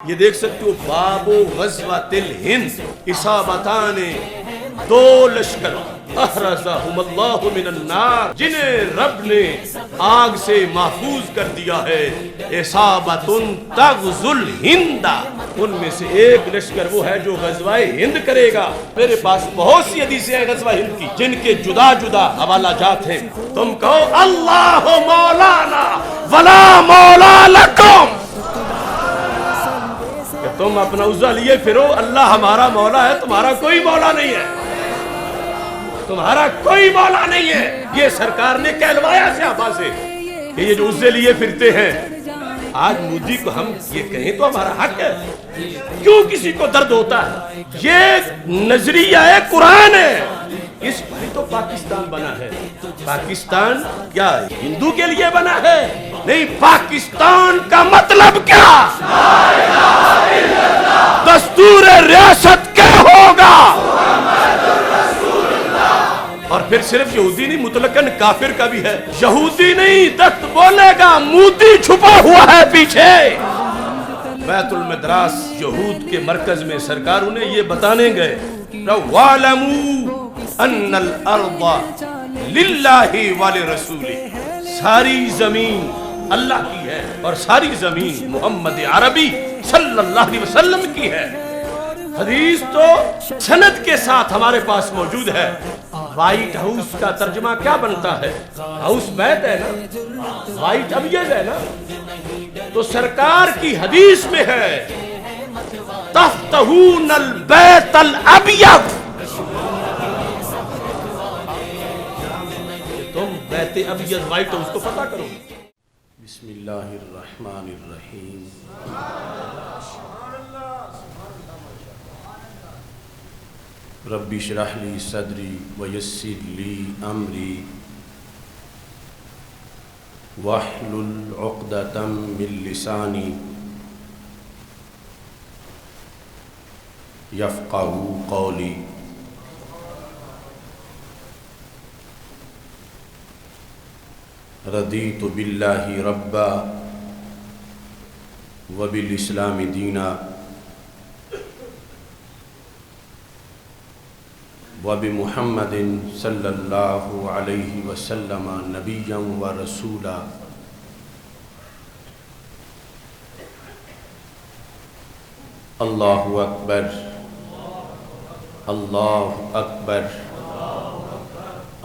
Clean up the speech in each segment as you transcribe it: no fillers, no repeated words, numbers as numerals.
یہ دیکھ سکتے ہو باب غزوۃ الہند، اصابتان دو لشکر احرزہم اللہ من النار، جنہیں رب نے آگ سے محفوظ کر دیا ہے۔ اصابت تغزو الہند، ان میں سے ایک لشکر وہ ہے جو غزوہ ہند کرے گا۔ میرے پاس بہت سی حدیثیں ہیں غزوہ ہند کی جن کے جدا جدا حوالہ جات ہیں۔ تم کہو اللہ مولانا ولا مولا لکم، کہ تم اپنا عزہ لیے پھرو، اللہ ہمارا مولا ہے، تمہارا کوئی مولا نہیں ہے، تمہارا کوئی مولا نہیں ہے۔ یہ سرکار نے کہلوایا صحابہ سے کہ یہ جو عزے لیے پھرتے ہیں، آج مودی کو ہم یہ کہیں تو ہمارا حق ہے، کیوں کسی کو درد ہوتا ہے؟ یہ نظریہ قرآن ہے، اس پر تو پاکستان بنا ہے۔ پاکستان کیا ہندو کے لیے بنا ہے؟ نہیں، پاکستان کا مطلب کیا؟ دستور ریاست کیا ہوگا؟ اور پھر صرف یہودی نہیں، مطلقاً کافر کا بھی ہے۔ یہودی نہیں، دست بولے گا، مودی چھپا ہوا ہے پیچھے۔ بیت المدراس یہود کے مرکز میں سرکار انہیں یہ بتانے گئے، وَاعْلَمُوا أَنَّ الْأَرْضَ لِلَّهِ وَلِرَسُولِهِ، ساری زمین اللہ کی ہے اور ساری زمین محمد عربی صلی اللہ علیہ وسلم کی ہے۔ حدیث تو سند کے ساتھ ہمارے پاس موجود ہے۔ وائٹ ہاؤس کا ترجمہ کیا بنتا ہے؟ ہاؤس بیت ہے نا، وائٹ ابیض ہے نا، تو سرکار کی حدیث میں ہے تفتحون البیت الابیض، تم بیت ابیض وائٹ ہاؤس کو فتح کرو۔ بسم اللہ الرحمن الرحیم۔ رب اشرح لی صدری ویسر لی امری واحلل عقدۃ من لسانی یفقہوا قولی۔ رضیت باللہ ربا وبالاسلام دینا وبمحمد صلی اللہ علیہ وسلم نبیا ورسولا۔ اللہ اکبر، اللہ اکبر،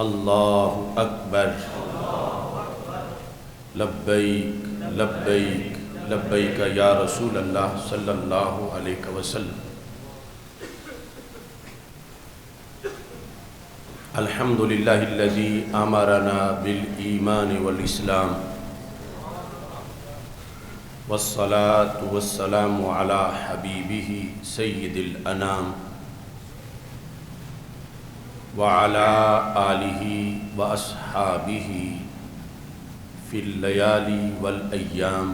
اللہ اکبر، لبیک لبیک لبیک یا رسول اللہ صلی اللہ علیہ وسلم۔ الحمدللہ الذی امرنا بالایمان والاسلام والصلاة والسلام علی حبیبہ سید الانام وعلی آلہ واصحابہ فی اللیالی والایام۔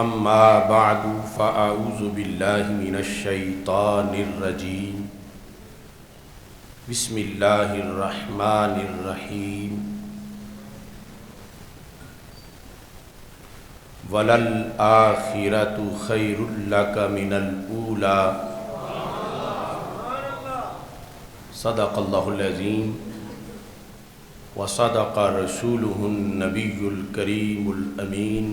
اما بعد فاعوذ باللہ من الشیطان الرجیم، بسم اللہ الرحمن الرحیم۔ وَلَلْآخِرَةُ خَيْرٌ لَكَ مِنَ الْأُولَى، صدق اللہ العظیم وصدق رسولہ النبی الکریم الامین۔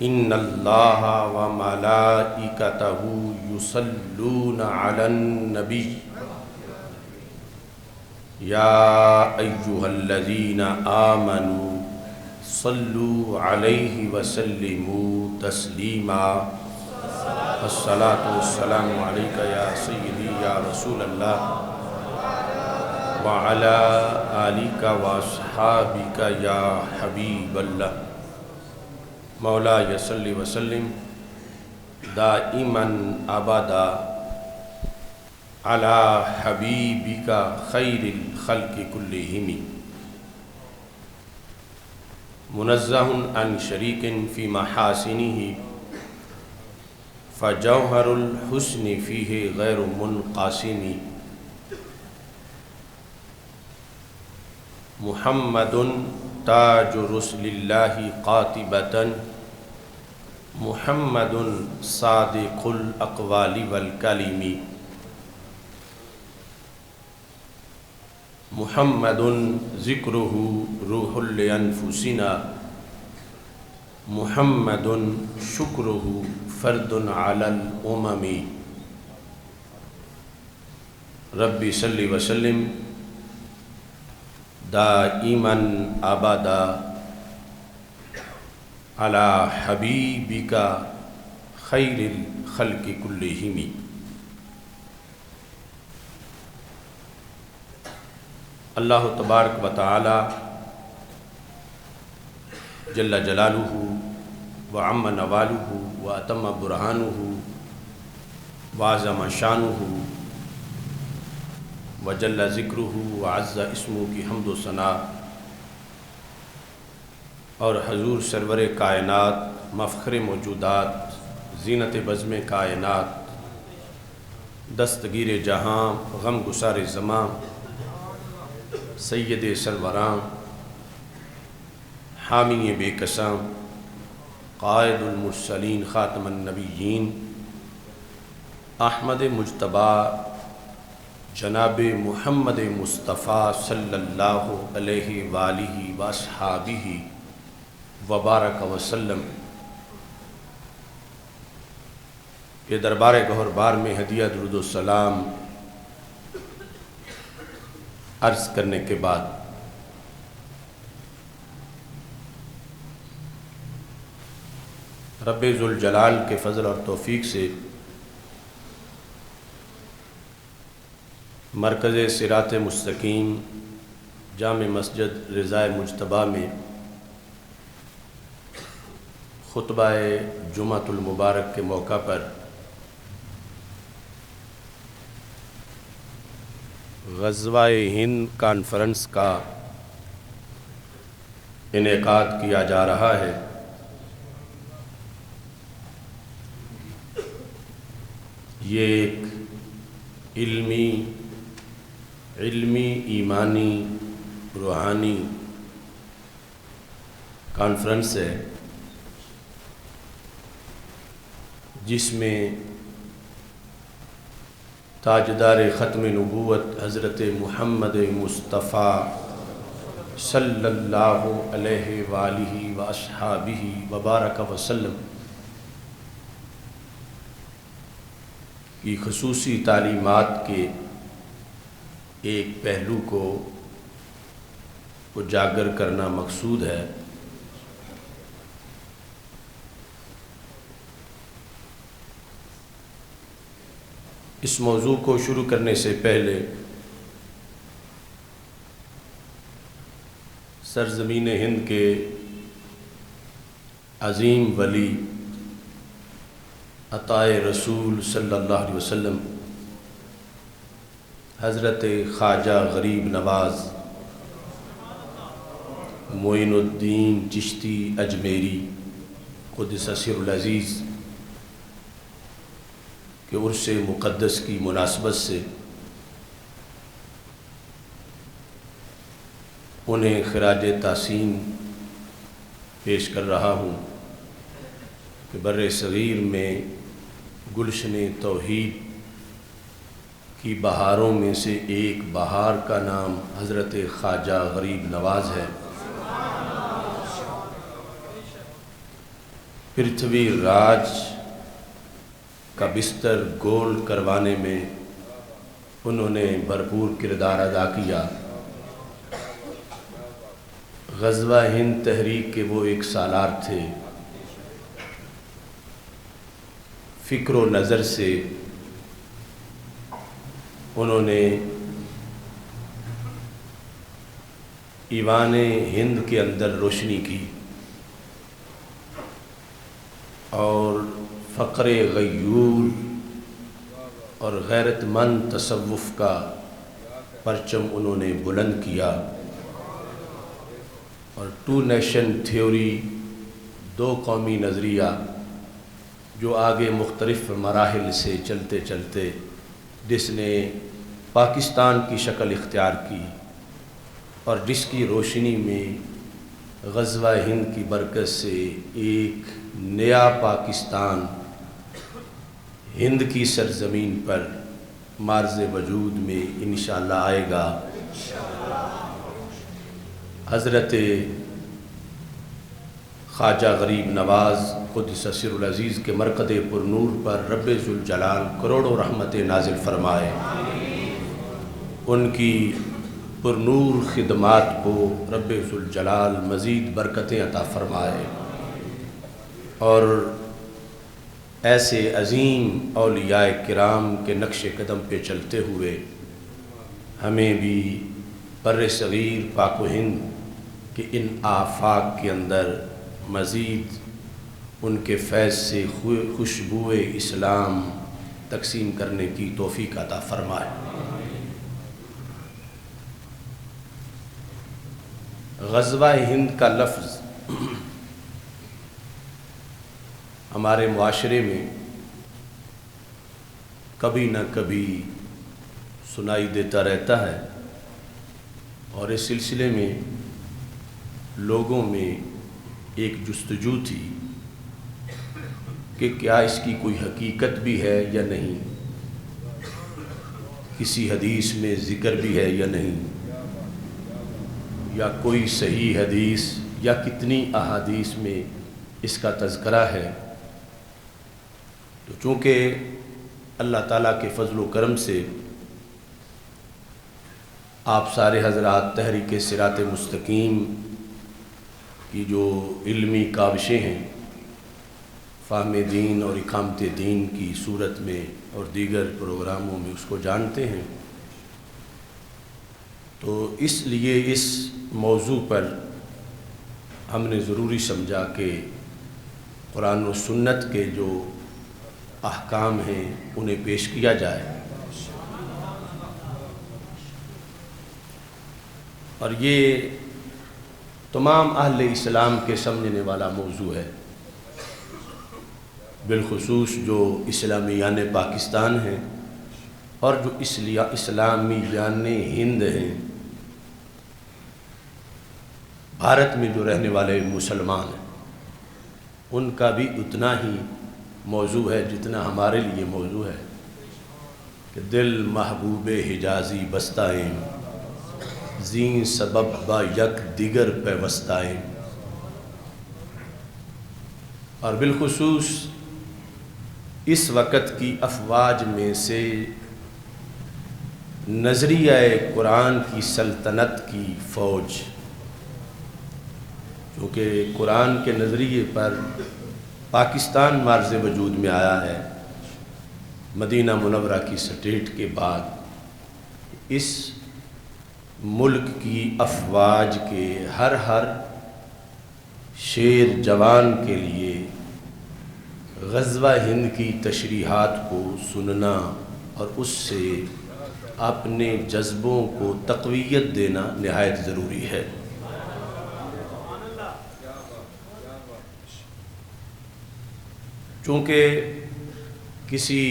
ان اللہ وملائکتہ یصلون علی النبی یا ایہا الذین آمنوا صلوا علیہ وسلموا تسلیما۔ الصلاۃ والسلام علیک یا سیدی یا رسول اللہ وعلی آلک واصحابک یا حبیب اللہ۔ مولا صلی وسلم دائما ابدا علی حبیبک خیر الخلق کلہم، منزہ عن شریک فی محاسنہ فجوہر الحسن فیہ غیر منقاسم محمد تاج رسل اللہ قاطبۃ محمد صادق الاقوال والکلم محمد ذکرہ روح لانفسنا محمد شکرہ فرد علی الامم ربی صلی وسلم دائما ابدا علی حبیبک خیر الخلق کلہم۔ اللہ تبارک و تعالی جل جلالہ وعم نوالہ واتم برہانہ وعظم شانہ وجل ذکرہ وعز اسمہ کی حمد و ثنا اور حضور سرور کائنات مفخر موجودات زینت بزم کائنات دستگیر جہاں غم گسار زماں سید سروراں حامی بے کساں قائد المرسلین خاتم النبیین احمد مجتبی جناب محمد مصطفیٰ صلی اللہ علیہ وآلہ واصحابہ وبارک وسلم کے دربار گہر بار میں ہدیہ درود و سلام عرض کرنے کے بعد رب ذوالجلال کے فضل اور توفیق سے مرکز صراط مستقیم جامع مسجد رضائے مجتبیٰ میں خطبہ جمعۃ المبارک کے موقع پر غزوہ ہند کانفرنس کا انعقاد کیا جا رہا ہے۔ یہ ایک علمی ایمانی روحانی کانفرنس ہے جس میں تاجدار ختم نبوت حضرت محمد مصطفیٰ صلی اللہ علیہ وآلہ واصحابہ وبارک وسلم کی خصوصی تعلیمات کے ایک پہلو کو اجاگر کرنا مقصود ہے۔ اس موضوع کو شروع کرنے سے پہلے سرزمین ہند کے عظیم ولی عطائے رسول صلی اللہ علیہ وسلم حضرت خواجہ غریب نواز معین الدین چشتی اجمیری قدس سر العزیز کہ عرس مقدس کی مناسبت سے انہیں خراج تحسین پیش کر رہا ہوں کہ بر صغیر میں گلشن توحید کی بہاروں میں سے ایک بہار کا نام حضرت خواجہ غریب نواز ہے۔ پرتھوی راج کا بستر گول کروانے میں انہوں نے بھرپور کردار ادا کیا۔ غزوہ ہند تحریک کے وہ ایک سالار تھے۔ فکر و نظر سے انہوں نے ایوان ہند کے اندر روشنی کی اور فقر غیور اور غیرت مند تصوف کا پرچم انہوں نے بلند کیا اور ٹو نیشن تھیوری، دو قومی نظریہ جو آگے مختلف مراحل سے چلتے چلتے جس نے پاکستان کی شکل اختیار کی، اور جس کی روشنی میں غزوہ ہند کی برکت سے ایک نیا پاکستان ہند کی سرزمین پر معرض وجود میں انشاءاللہ آئے گا۔ حضرت خواجہ غریب نواز قدس سر العزیز کے مرقد پر نور پر رب ذوالجلال کروڑوں رحمت نازل فرمائے، ان کی پر نور خدمات کو رب ذوالجلال مزید برکتیں عطا فرمائے، اور ایسے عظیم اولیاء کرام کے نقش قدم پہ چلتے ہوئے ہمیں بھی بر صغیر پاک و ہند کے ان آفاق کے اندر مزید ان کے فیض سے خوشبوئے اسلام تقسیم کرنے کی توفیق عطا فرمائے۔ غزوہ ہند کا لفظ ہمارے معاشرے میں کبھی نہ کبھی سنائی دیتا رہتا ہے، اور اس سلسلے میں لوگوں میں ایک جستجو تھی کہ کیا اس کی کوئی حقیقت بھی ہے یا نہیں، کسی حدیث میں ذکر بھی ہے یا نہیں، یا کوئی صحیح حدیث یا کتنی احادیث میں اس کا تذکرہ ہے۔ تو چونکہ اللہ تعالیٰ کے فضل و کرم سے آپ سارے حضرات تحریک صراط مستقیم کی جو علمی کاوشیں ہیں فہم دین اور اقامت دین کی صورت میں اور دیگر پروگراموں میں اس کو جانتے ہیں، تو اس لیے اس موضوع پر ہم نے ضروری سمجھا کہ قرآن و سنت کے جو احکام ہیں انہیں پیش کیا جائے، اور یہ تمام اہل اسلام کے سمجھنے والا موضوع ہے، بالخصوص جو اسلامیان پاکستان ہیں اور جو اسلامیان ہند ہیں، بھارت میں جو رہنے والے مسلمان ہیں، ان کا بھی اتنا ہی موضوع ہے جتنا ہمارے لیے موضوع ہے کہ دل محبوب حجازی بستائیں، زین سبب با یک دیگر پیوستائیں، اور بالخصوص اس وقت کی افواج میں سے نظریہ قرآن کی سلطنت کی فوج، کیونکہ قرآن کے نظریے پر پاکستان معرض وجود میں آیا ہے مدینہ منورہ کی سٹیٹ کے بعد، اس ملک کی افواج کے ہر شیر جوان کے لیے غزوہ ہند کی تشریحات کو سننا اور اس سے اپنے جذبوں کو تقویت دینا نہایت ضروری ہے۔ چونکہ کسی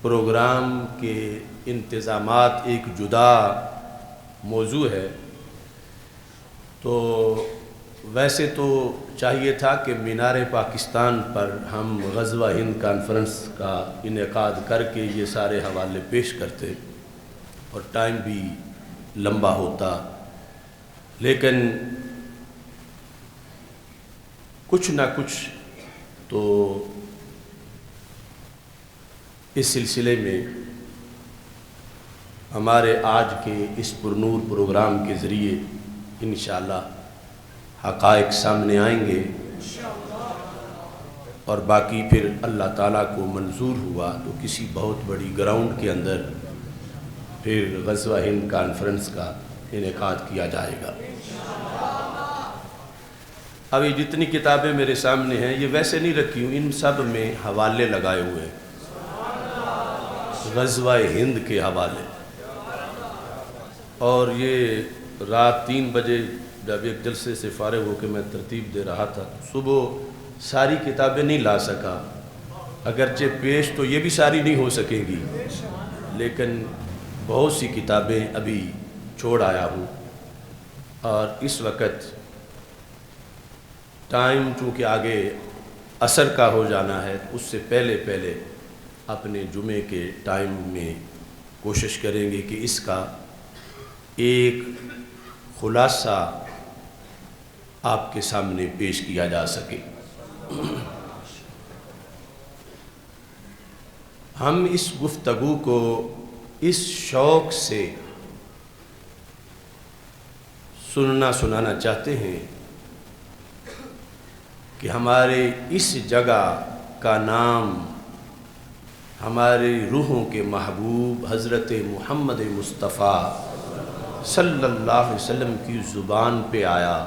پروگرام کے انتظامات ایک جدا موضوع ہے، تو ویسے تو چاہیے تھا کہ مینار پاکستان پر ہم غزوہ ہند کانفرنس کا انعقاد کر کے یہ سارے حوالے پیش کرتے اور ٹائم بھی لمبا ہوتا، لیکن کچھ نہ کچھ تو اس سلسلے میں ہمارے آج کے اس پرنور پروگرام کے ذریعے انشاءاللہ حقائق سامنے آئیں گے، اور باقی پھر اللہ تعالیٰ کو منظور ہوا تو کسی بہت بڑی گراؤنڈ کے اندر پھر غزوہ ہند کانفرنس کا انعقاد کیا جائے گا۔ اب یہ جتنی کتابیں میرے سامنے ہیں یہ ویسے نہیں رکھی ہوں، ان سب میں حوالے لگائے ہوئے ہیں، غزوہ ہند کے حوالے، اور یہ رات 3 بجے جب ایک جلسے سے فارغ ہو کے میں ترتیب دے رہا تھا، صبح ساری کتابیں نہیں لا سکا، اگرچہ پیش تو یہ بھی ساری نہیں ہو سکیں گی، لیکن بہت سی کتابیں ابھی چھوڑ آیا ہوں، اور اس وقت ٹائم چونکہ آگے عصر کا ہو جانا ہے، اس سے پہلے پہلے اپنے جمعے کے ٹائم میں کوشش کریں گے کہ اس کا ایک خلاصہ آپ کے سامنے پیش کیا جا سکے۔ ہم اس گفتگو کو اس شوق سے سنانا چاہتے ہیں کہ ہمارے اس جگہ کا نام ہمارے روحوں کے محبوب حضرت محمد مصطفیٰ صلی اللہ علیہ وسلم کی زبان پہ آیا،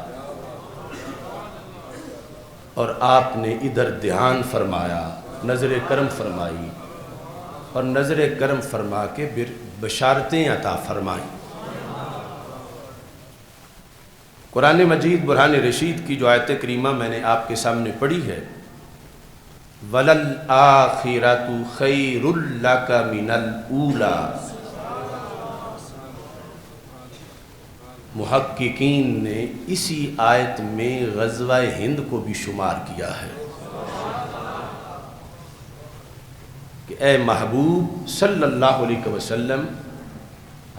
اور آپ نے ادھر دھیان فرمایا، نظر کرم فرمائی، اور نظر کرم فرما کے بشارتیں عطا فرمائیں۔ قرآن مجید برہان رشید کی جو آیت کریمہ میں نے آپ کے سامنے پڑھی ہے، وَلَلْآخِرَةُ خَيْرٌ لَكَ مِنَ الْأُولَى، محققین نے اسی آیت میں غزوہ ہند کو بھی شمار کیا ہے کہ اے محبوب صلی اللہ علیہ وسلم،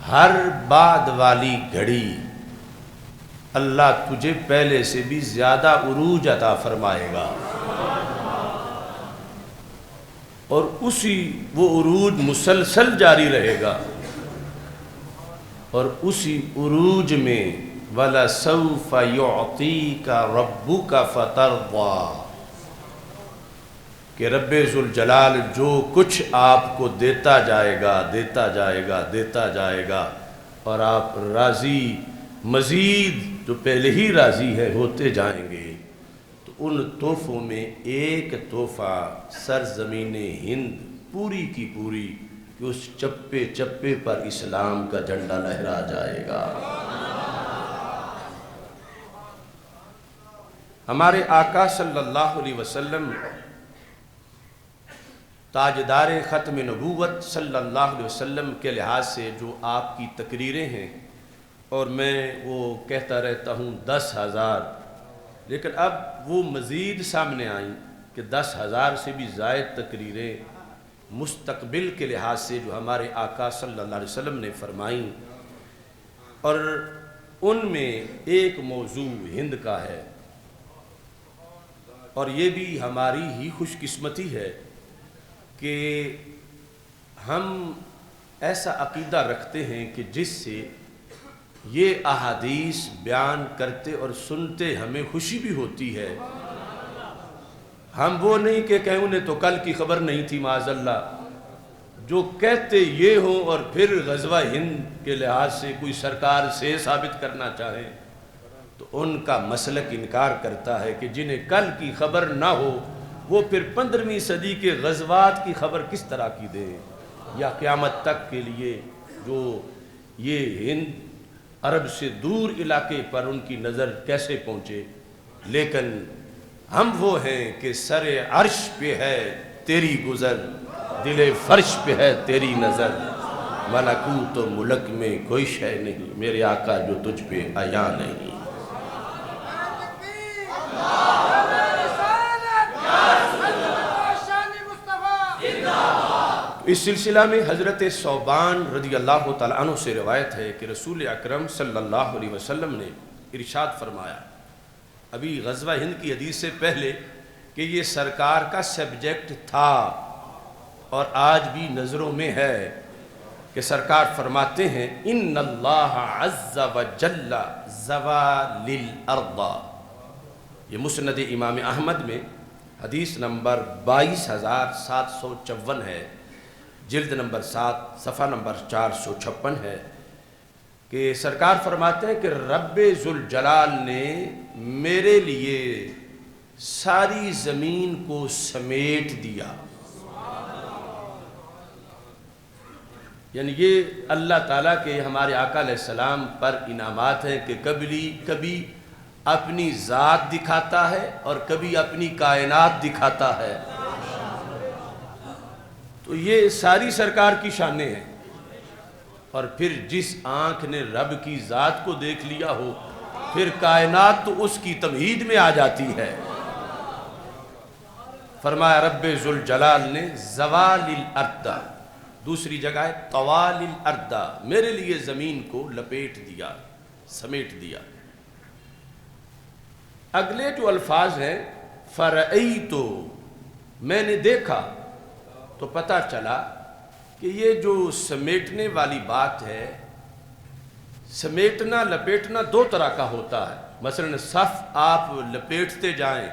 ہر بعد والی گھڑی اللہ تجھے پہلے سے بھی زیادہ عروج عطا فرمائے گا، اور وہ عروج مسلسل جاری رہے گا، اور اسی عروج میں وَلَسَوْفَ يُعْطِيكَ رَبُّكَ فَتَرْضَى، کہ رب ذوالجلال جو کچھ آپ کو دیتا جائے گا دیتا جائے گا دیتا جائے گا، اور آپ راضی، مزید جو پہلے ہی راضی ہے ہوتے جائیں گے۔ تو ان تحفوں میں ایک تحفہ سرزمین ہند پوری کی پوری کہ اس چپے چپے پر اسلام کا جھنڈا لہرا جائے گا۔ ہمارے آقا صلی اللہ علیہ وسلم تاجدار ختم نبوت صلی اللہ علیہ وسلم کے لحاظ سے جو آپ کی تقریریں ہیں، اور میں وہ کہتا رہتا ہوں 10,000، لیکن اب وہ مزید سامنے آئیں کہ 10,000 سے بھی زائد تقریریں مستقبل کے لحاظ سے جو ہمارے آقا صلی اللہ علیہ وسلم نے فرمائیں، اور ان میں ایک موضوع ہند کا ہے، اور یہ بھی ہماری ہی خوش قسمتی ہے کہ ہم ایسا عقیدہ رکھتے ہیں کہ جس سے یہ احادیث بیان کرتے اور سنتے ہمیں خوشی بھی ہوتی ہے۔ ہم وہ نہیں کہ کہیں انہیں تو کل کی خبر نہیں تھی معاذ اللہ، جو کہتے یہ ہوں اور پھر غزوہ ہند کے لحاظ سے کوئی سرکار سے ثابت کرنا چاہیں تو ان کا مسلک انکار کرتا ہے کہ جنہیں کل کی خبر نہ ہو وہ پھر 15ویں صدی کے غزوات کی خبر کس طرح کی دیں، یا قیامت تک کے لیے جو یہ ہند عرب سے دور علاقے پر ان کی نظر کیسے پہنچے۔ لیکن ہم وہ ہیں کہ سر عرش پہ ہے تیری گزر، دل فرش پہ ہے تیری نظر، ملکوت و ملک میں کوئی شے نہیں میرے آقا جو تجھ پہ عیاں نہیں۔ اس سلسلہ میں حضرت ثوبان رضی اللہ تعالیٰ عنہ سے روایت ہے کہ رسول اکرم صلی اللہ علیہ وسلم نے ارشاد فرمایا، ابھی غزوہ ہند کی حدیث سے پہلے، کہ یہ سرکار کا سبجیکٹ تھا اور آج بھی نظروں میں ہے، کہ سرکار فرماتے ہیں ان اللہ عز وجل زوال الارض، یہ مسند امام احمد میں حدیث نمبر 22,754 ہے، جلد نمبر 7 صفحہ نمبر 456 ہے، کہ سرکار فرماتے ہیں کہ رب ذوالجلال نے میرے لیے ساری زمین کو سمیٹ دیا۔ یعنی یہ اللہ تعالیٰ کے ہمارے آقا علیہ السلام پر انعامات ہیں کہ کبھی اپنی ذات دکھاتا ہے اور کبھی اپنی کائنات دکھاتا ہے، تو یہ ساری سرکار کی شانیں ہیں۔ اور پھر جس آنکھ نے رب کی ذات کو دیکھ لیا ہو پھر کائنات تو اس کی تمہید میں آ جاتی ہے۔ فرمایا رب ذوالجلال نے زوال الارض، دوسری جگہ ہے طوال الارض، میرے لیے زمین کو لپیٹ دیا، سمیٹ دیا۔ اگلے جو الفاظ ہیں فرأیت، میں نے دیکھا، تو پتہ چلا کہ یہ جو سمیٹنے والی بات ہے، سمیٹنا لپیٹنا دو طرح کا ہوتا ہے۔ مثلا صف آپ لپیٹتے جائیں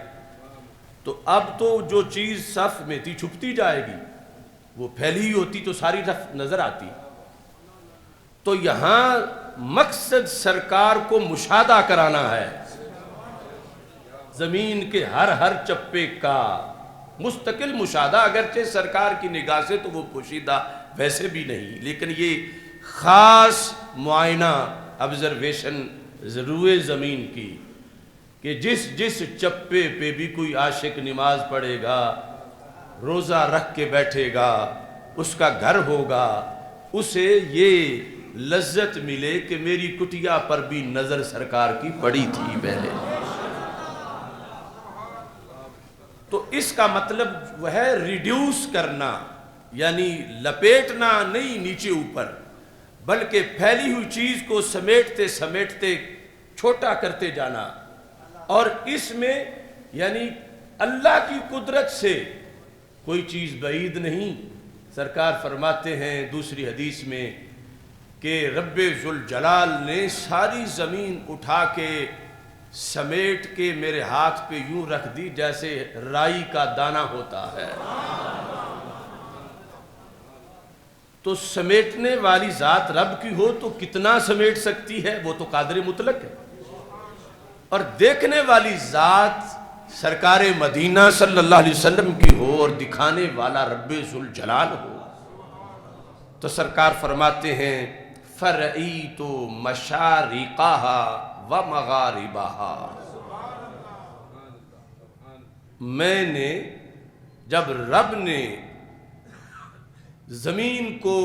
تو اب تو جو چیز صف میں تھی چھپتی جائے گی، وہ پھیلی ہی ہوتی تو ساری صف نظر آتی۔ تو یہاں مقصد سرکار کو مشاہدہ کرانا ہے، زمین کے ہر چپے کا مستقل مشاہدہ، اگرچہ سرکار کی نگاہ سے تو وہ پوشیدہ ویسے بھی نہیں، لیکن یہ خاص معائنہ آبزرویشن روئے زمین کی کہ جس چپے پہ بھی کوئی عاشق نماز پڑھے گا، روزہ رکھ کے بیٹھے گا، اس کا گھر ہوگا، اسے یہ لذت ملے کہ میری کٹیا پر بھی نظر سرکار کی پڑی تھی پہلے۔ تو اس کا مطلب وہ ہے ریڈیوس کرنا، یعنی لپیٹنا نہیں نیچے اوپر، بلکہ پھیلی ہوئی چیز کو سمیٹتے سمیٹتے چھوٹا کرتے جانا۔ اور اس میں یعنی اللہ کی قدرت سے کوئی چیز بعید نہیں۔ سرکار فرماتے ہیں دوسری حدیث میں کہ رب ذوالجلال نے ساری زمین اٹھا کے سمیٹ کے میرے ہاتھ پہ یوں رکھ دی جیسے رائی کا دانہ ہوتا ہے۔ تو سمیٹنے والی ذات رب کی ہو تو کتنا سمیٹ سکتی ہے، وہ تو قادر مطلق ہے۔ اور دیکھنے والی ذات سرکار مدینہ صلی اللہ علیہ وسلم کی ہو اور دکھانے والا رب ذوالجلال ہو، تو سرکار فرماتے ہیں فرأیت مشارقها ومغاربها، میں نے جب رب نے زمین کو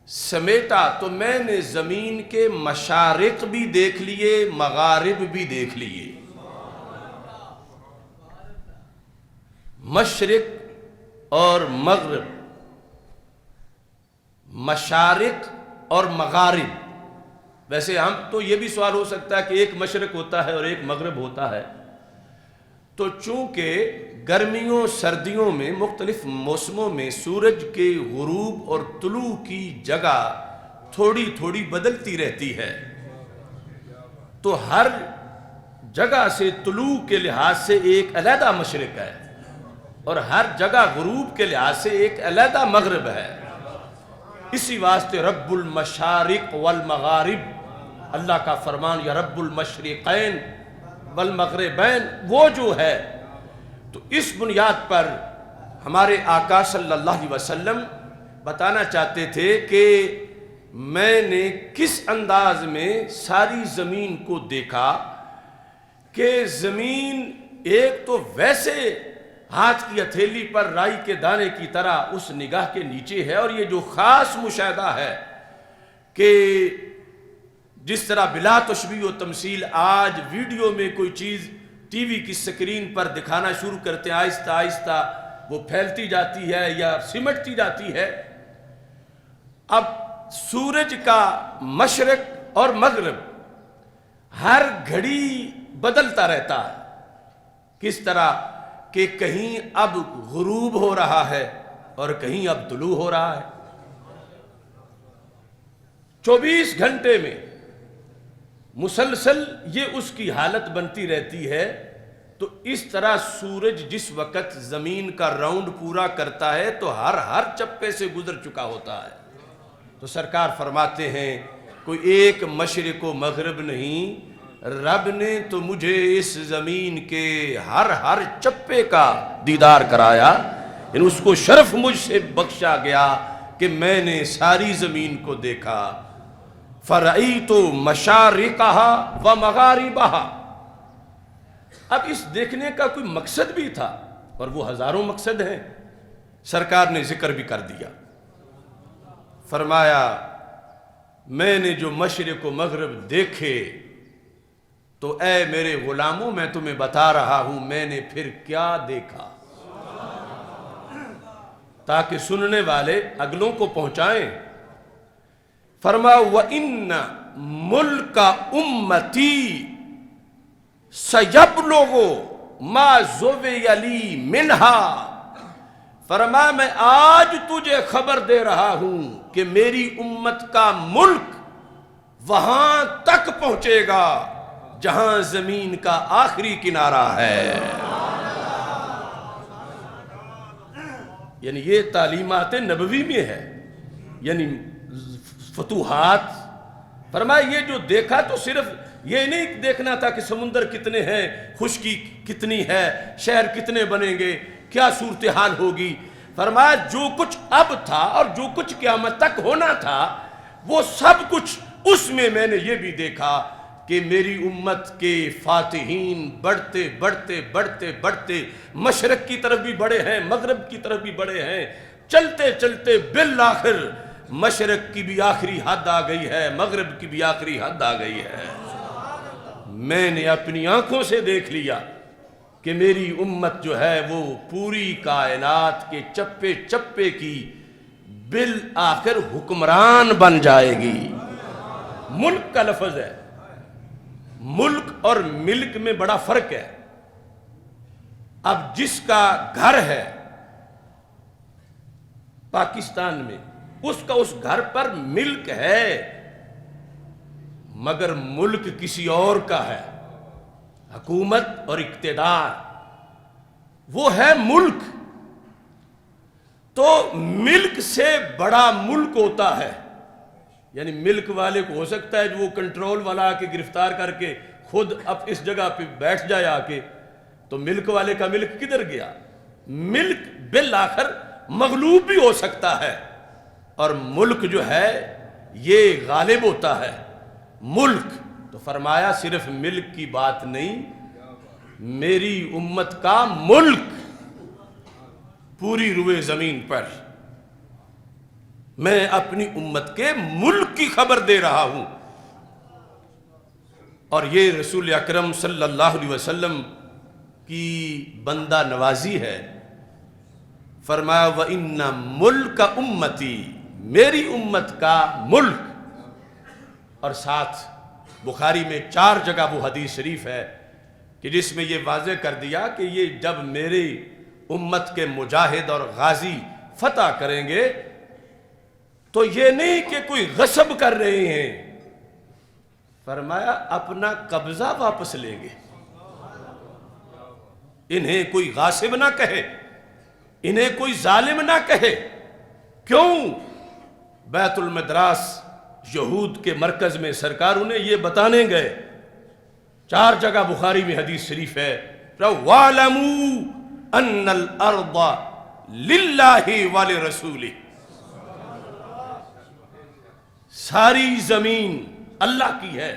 سمیٹا تو میں نے زمین کے مشارق بھی دیکھ لیے، مغارب بھی دیکھ لیے۔ مشرق اور مغرب، مشارق اور مغارب، ویسے ہم تو یہ بھی سوال ہو سکتا ہے کہ ایک مشرق ہوتا ہے اور ایک مغرب ہوتا ہے، تو چونکہ گرمیوں سردیوں میں مختلف موسموں میں سورج کے غروب اور طلوع کی جگہ تھوڑی تھوڑی بدلتی رہتی ہے، تو ہر جگہ سے طلوع کے لحاظ سے ایک علیحدہ مشرق ہے اور ہر جگہ غروب کے لحاظ سے ایک علیحدہ مغرب ہے۔ اسی واسطے رب المشارق والمغارب، اللہ کا فرمان یا رب المشرقین والمغربین، وہ جو ہے، تو اس بنیاد پر ہمارے آقا صلی اللہ علیہ وسلم بتانا چاہتے تھے کہ میں نے کس انداز میں ساری زمین کو دیکھا کہ زمین ایک تو ویسے ہاتھ کی ہتھیلی پر رائی کے دانے کی طرح اس نگاہ کے نیچے ہے، اور یہ جو خاص مشاہدہ ہے کہ جس طرح بلا تشبیہ و تمثیل آج ویڈیو میں کوئی چیز ٹی وی کی سکرین پر دکھانا شروع کرتے ہیں، آہستہ آہستہ وہ پھیلتی جاتی ہے یا سمٹتی جاتی ہے۔ اب سورج کا مشرق اور مغرب ہر گھڑی بدلتا رہتا ہے، کس طرح کہ کہیں اب غروب ہو رہا ہے اور کہیں اب طلوع ہو رہا ہے۔ 24 گھنٹے میں مسلسل یہ اس کی حالت بنتی رہتی ہے۔ تو اس طرح سورج جس وقت زمین کا راؤنڈ پورا کرتا ہے تو ہر چپے سے گزر چکا ہوتا ہے۔ تو سرکار فرماتے ہیں کوئی ایک مشرق و مغرب نہیں، رب نے تو مجھے اس زمین کے ہر چپے کا دیدار کرایا، یعنی اس کو شرف مجھ سے بخشا گیا کہ میں نے ساری زمین کو دیکھا۔ فرأیت مشارقها ومغاربها، اب اس دیکھنے کا کوئی مقصد بھی تھا، اور وہ ہزاروں مقصد ہیں، سرکار نے ذکر بھی کر دیا۔ فرمایا میں نے جو مشرق و مغرب دیکھے تو اے میرے غلاموں میں تمہیں بتا رہا ہوں میں نے پھر کیا دیکھا، تاکہ سننے والے اگلوں کو پہنچائیں۔ فرما وَإِنَّ مُلْكَ أُمَّتِي سَيَبْلُغُ مَا زُوِّيَ لِي مِنْهَا، فرما میں آج تجھے خبر دے رہا ہوں کہ میری امت کا ملک وہاں تک پہنچے گا جہاں زمین کا آخری کنارہ ہے۔ یعنی یہ تعلیمات نبوی میں ہے، یعنی فتوحات۔ فرمایا یہ جو دیکھا تو صرف یہ نہیں دیکھنا تھا کہ سمندر کتنے ہیں، خشکی کتنی ہے، شہر کتنے بنیں گے، کیا صورتحال ہوگی۔ فرمایا جو کچھ اب تھا اور جو کچھ قیامت تک ہونا تھا وہ سب کچھ اس میں نے یہ بھی دیکھا کہ میری امت کے فاتحین بڑھتے بڑھتے بڑھتے بڑھتے مشرق کی طرف بھی بڑھے ہیں، مغرب کی طرف بھی بڑھے ہیں، چلتے چلتے بالآخر مشرق کی بھی آخری حد آ گئی ہے، مغرب کی بھی آخری حد آ گئی ہے۔ میں نے اپنی آنکھوں سے دیکھ لیا کہ میری امت جو ہے وہ پوری کائنات کے چپے چپے کی بالآخر حکمران بن جائے گی۔ ملک کا لفظ ہے، ملک اور ملک میں بڑا فرق ہے۔ اب جس کا گھر ہے پاکستان میں، اس کا اس گھر پر ملک ہے، مگر ملک کسی اور کا ہے، حکومت اور اقتدار وہ ہے ملک۔ تو ملک سے بڑا ملک ہوتا ہے، یعنی ملک والے کو ہو سکتا ہے جو وہ کنٹرول والا آ کے گرفتار کر کے خود اب اس جگہ پہ بیٹھ جائے آ کے، تو ملک والے کا ملک کدھر گیا؟ ملک بالآخر مغلوب بھی ہو سکتا ہے، اور ملک جو ہے یہ غالب ہوتا ہے۔ ملک تو فرمایا صرف ملک کی بات نہیں، میری امت کا ملک پوری روئے زمین پر، میں اپنی امت کے ملک کی خبر دے رہا ہوں۔ اور یہ رسول اکرم صلی اللہ علیہ وسلم کی بندہ نوازی ہے۔ فرمایا وَإِنَّ مُلْكَ أُمَّتِي، میری امت کا ملک۔ اور ساتھ بخاری میں 4 جگہ وہ حدیث شریف ہے کہ جس میں یہ واضح کر دیا کہ یہ جب میری امت کے مجاہد اور غازی فتح کریں گے تو یہ نہیں کہ کوئی غصب کر رہے ہیں، فرمایا اپنا قبضہ واپس لیں گے۔ انہیں کوئی غاصب نہ کہے، انہیں کوئی ظالم نہ کہے۔ کیوں؟ بیت المدراس یہود کے مرکز میں سرکار انہیں یہ بتانے گئے، 4 جگہ بخاری میں حدیث شریف ہے، وَاعْلَمُوا أَنَّ الْأَرْضَ لِلَّهِ وَلِرَسُولِهِ، ساری زمین اللہ کی ہے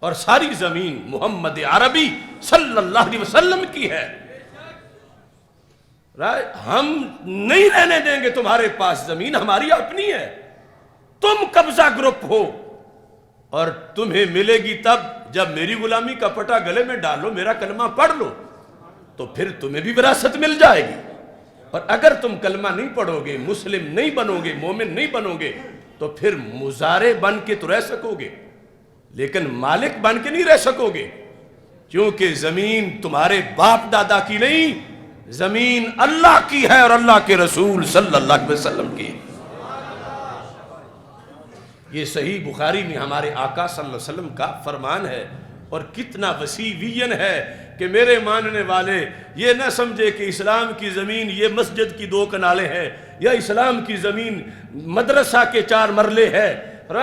اور ساری زمین محمد عربی صلی اللہ علیہ وسلم کی ہے۔ ہم نہیں رہنے دیں گے تمہارے پاس زمین، ہماری اپنی ہے، تم قبضہ گروپ ہو، اور تمہیں ملے گی تب جب میری غلامی کا پٹا گلے میں ڈالو، میرا کلمہ پڑھ لو، تو پھر تمہیں بھی وراثت مل جائے گی۔ اور اگر تم کلمہ نہیں پڑھو گے، مسلم نہیں بنو گے، مومن نہیں بنو گے، تو پھر مزارع بن کے تو رہ سکو گے لیکن مالک بن کے نہیں رہ سکو گے، کیونکہ زمین تمہارے باپ دادا کی نہیں، زمین اللہ کی ہے اور اللہ کے رسول صلی اللہ علیہ وسلم کی۔ یہ صحیح بخاری میں ہمارے آقا صلی اللہ علیہ وسلم کا فرمان ہے، اور کتنا وسیع ویژن ہے کہ میرے ماننے والے یہ نہ سمجھے کہ اسلام کی زمین یہ مسجد کی 2 کنالے ہیں، یا اسلام کی زمین مدرسہ کے 4 مرلے ہے،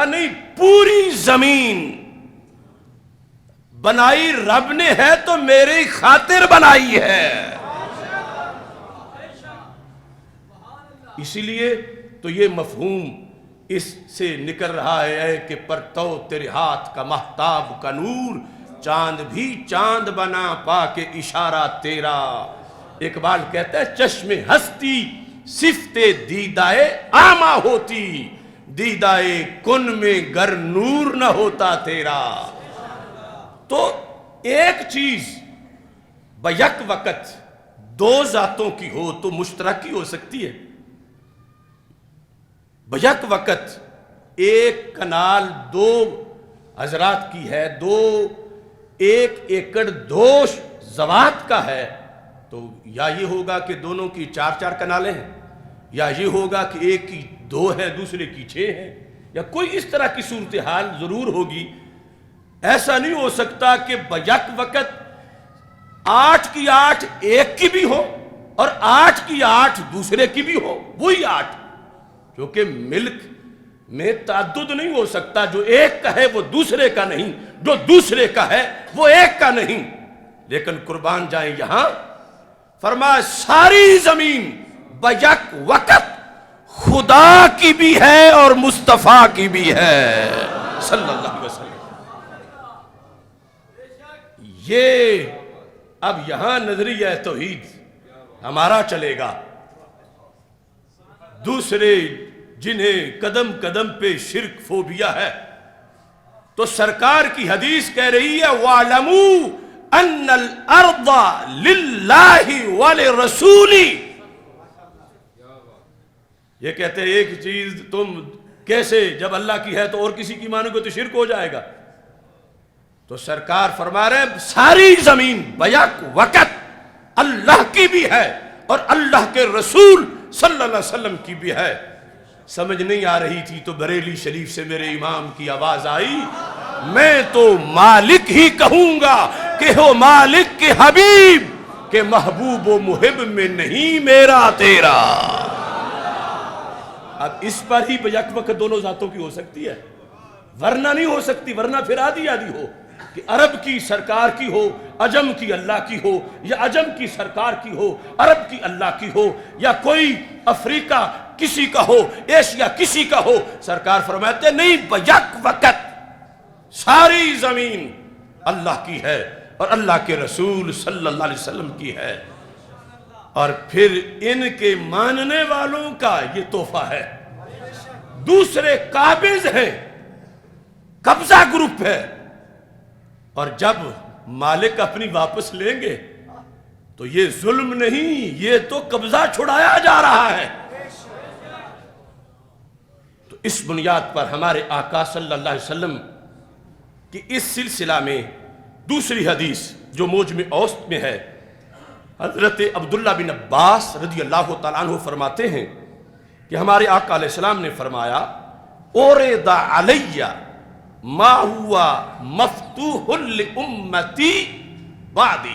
نہیں، پوری زمین بنائی رب نے ہے تو میری خاطر بنائی ہے۔ اسی لیے تو یہ مفہوم اس سے نکل رہا ہے کہ پرتو تیرے ہاتھ کا مہتاب کا نور، چاند بھی چاند بنا پا کے اشارہ تیرا۔ اقبال کہتا ہے چشم ہستی صفت دیدائے آما ہوتی، دیدائے کن میں گر نور نہ ہوتا تیرا. تو ایک چیز بیک وقت دو ذاتوں کی ہو تو مشترک ہی ہو سکتی ہے. بیک وقت ایک کنال دو حضرات کی ہے, دو ایک ایکڑ دو ذوات کا ہے, تو یا یہ ہوگا کہ دونوں کی 4 کنالیں ہیں, یا یہ ہوگا کہ ایک کی 2 ہے دوسرے کی 6 ہے, یا کوئی اس طرح کی صورتحال ضرور ہوگی. ایسا نہیں ہو سکتا کہ بیک وقت 8 کی 8 ایک کی بھی ہو اور 8 کی 8 دوسرے کی بھی ہو, وہی 8. کیونکہ ملک میں تعدد نہیں ہو سکتا, جو ایک کا ہے وہ دوسرے کا نہیں, جو دوسرے کا ہے وہ ایک کا نہیں. لیکن قربان جائیں یہاں فرمایا ساری زمین بیک وقت خدا کی بھی ہے اور مصطفیٰ کی بھی ہے صلی اللہ علیہ وسلم. یہ اب یہاں نظریہ توحید ہمارا چلے گا. دوسرے جنہیں قدم قدم پہ شرک فوبیا ہے, تو سرکار کی حدیث کہہ رہی ہے وَاعْلَمُوا أَنَّ الْأَرْضَ لِلَّهِ وَلِرَسُولِهِ. یہ کہتے ہیں ایک چیز تم کیسے جب اللہ کی ہے تو اور کسی کی مانو گے تو شرک ہو جائے گا. تو سرکار فرما رہے ہیں ساری زمین بیک وقت اللہ کی بھی ہے اور اللہ کے رسول صلی اللہ علیہ وسلم کی بھی ہے. سمجھ نہیں آ رہی تھی تو بریلی شریف سے میرے امام کی آواز آئی, میں تو مالک ہی کہوں گا کہ ہو مالک کے حبیب, کہ محبوب و محب میں نہیں میرا تیرا. اب اس پر ہی بیک وقت دونوں ذاتوں کی ہو سکتی ہے, ورنہ نہیں ہو سکتی. ورنہ پھر آدھی آدھی ہو کہ عرب کی سرکار کی ہو, عجم کی اللہ کی ہو, یا عجم کی سرکار کی ہو, عرب کی اللہ کی ہو, یا کوئی افریقہ کسی کا ہو, ایشیا کسی کا ہو. سرکار فرماتے نہیں, بیک وقت ساری زمین اللہ کی ہے اور اللہ کے رسول صلی اللہ علیہ وسلم کی ہے. اور پھر ان کے ماننے والوں کا یہ تحفہ ہے. دوسرے قابض ہیں, قبضہ گروپ ہے, اور جب مالک اپنی واپس لیں گے تو یہ ظلم نہیں, یہ تو قبضہ چھڑایا جا رہا ہے. تو اس بنیاد پر ہمارے آقا صلی اللہ علیہ وسلم کی اس سلسلہ میں دوسری حدیث جو موجم اوسط میں ہے, حضرت عبداللہ بن عباس رضی اللہ تعالیٰ عنہ فرماتے ہیں کہ ہمارے آقا علیہ السلام نے فرمایا اورد علی ما ہوا مفتوح لامتی بعدی.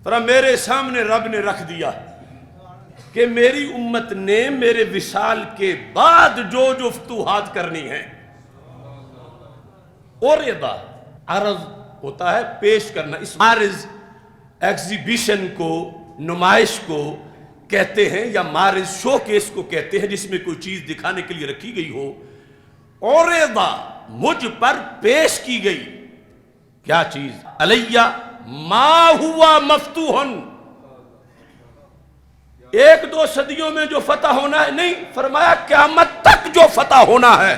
فرمایا میرے سامنے رب نے رکھ دیا کہ میری امت نے میرے وصال کے بعد جو جو فتوحات کرنی ہیں. اورد عرض ہوتا ہے پیش کرنا, اس عارض ایگزیبیشن کو, نمائش کو کہتے ہیں, یا معرض شو کیس کو کہتے ہیں جس میں کوئی چیز دکھانے کے لیے رکھی گئی ہو. اوریدا مجھ پر پیش کی گئی کیا چیز, علیہ ما ہوا مفتوحن, 1-2 صدیوں میں جو فتح ہونا ہے نہیں, فرمایا قیامت تک جو فتح ہونا ہے,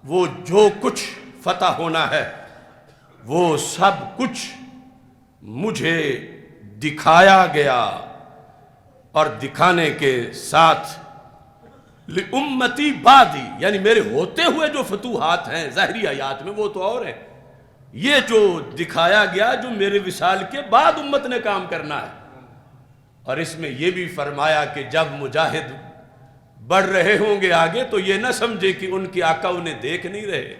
وہ جو کچھ فتح ہونا ہے وہ سب کچھ مجھے دکھایا گیا. اور دکھانے کے ساتھ لِأُمَّتِي بعدی, یعنی میرے ہوتے ہوئے جو فتوحات ہیں ظاہری آیات میں وہ تو اور ہیں, یہ جو دکھایا گیا جو میرے وصال کے بعد امت نے کام کرنا ہے. اور اس میں یہ بھی فرمایا کہ جب مجاہد بڑھ رہے ہوں گے آگے تو یہ نہ سمجھے کہ ان کے آقا انہیں دیکھ نہیں رہے.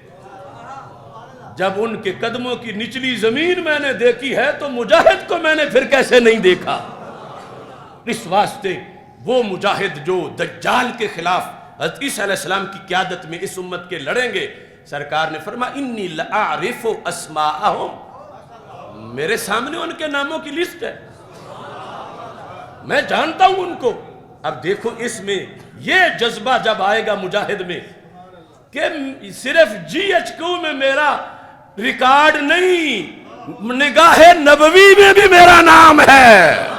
جب ان کے قدموں کی نچلی زمین میں نے دیکھی ہے تو مجاہد کو میں نے پھر کیسے نہیں دیکھا. اس واسطے وہ مجاہد جو دجال کے خلاف حضرت عیسیٰ علیہ السلام کی قیادت میں اس امت کے لڑیں گے, سرکار نے فرمایا انی لأعرف اسماءہم, میرے سامنے ان کے ناموں کی لسٹ ہے, میں جانتا ہوں ان کو. اب دیکھو اس میں یہ جذبہ جب آئے گا مجاہد میں کہ صرف GHQ میں میرا ریکارڈ نہیں, نگاہ نبوی میں بھی میرا نام ہے.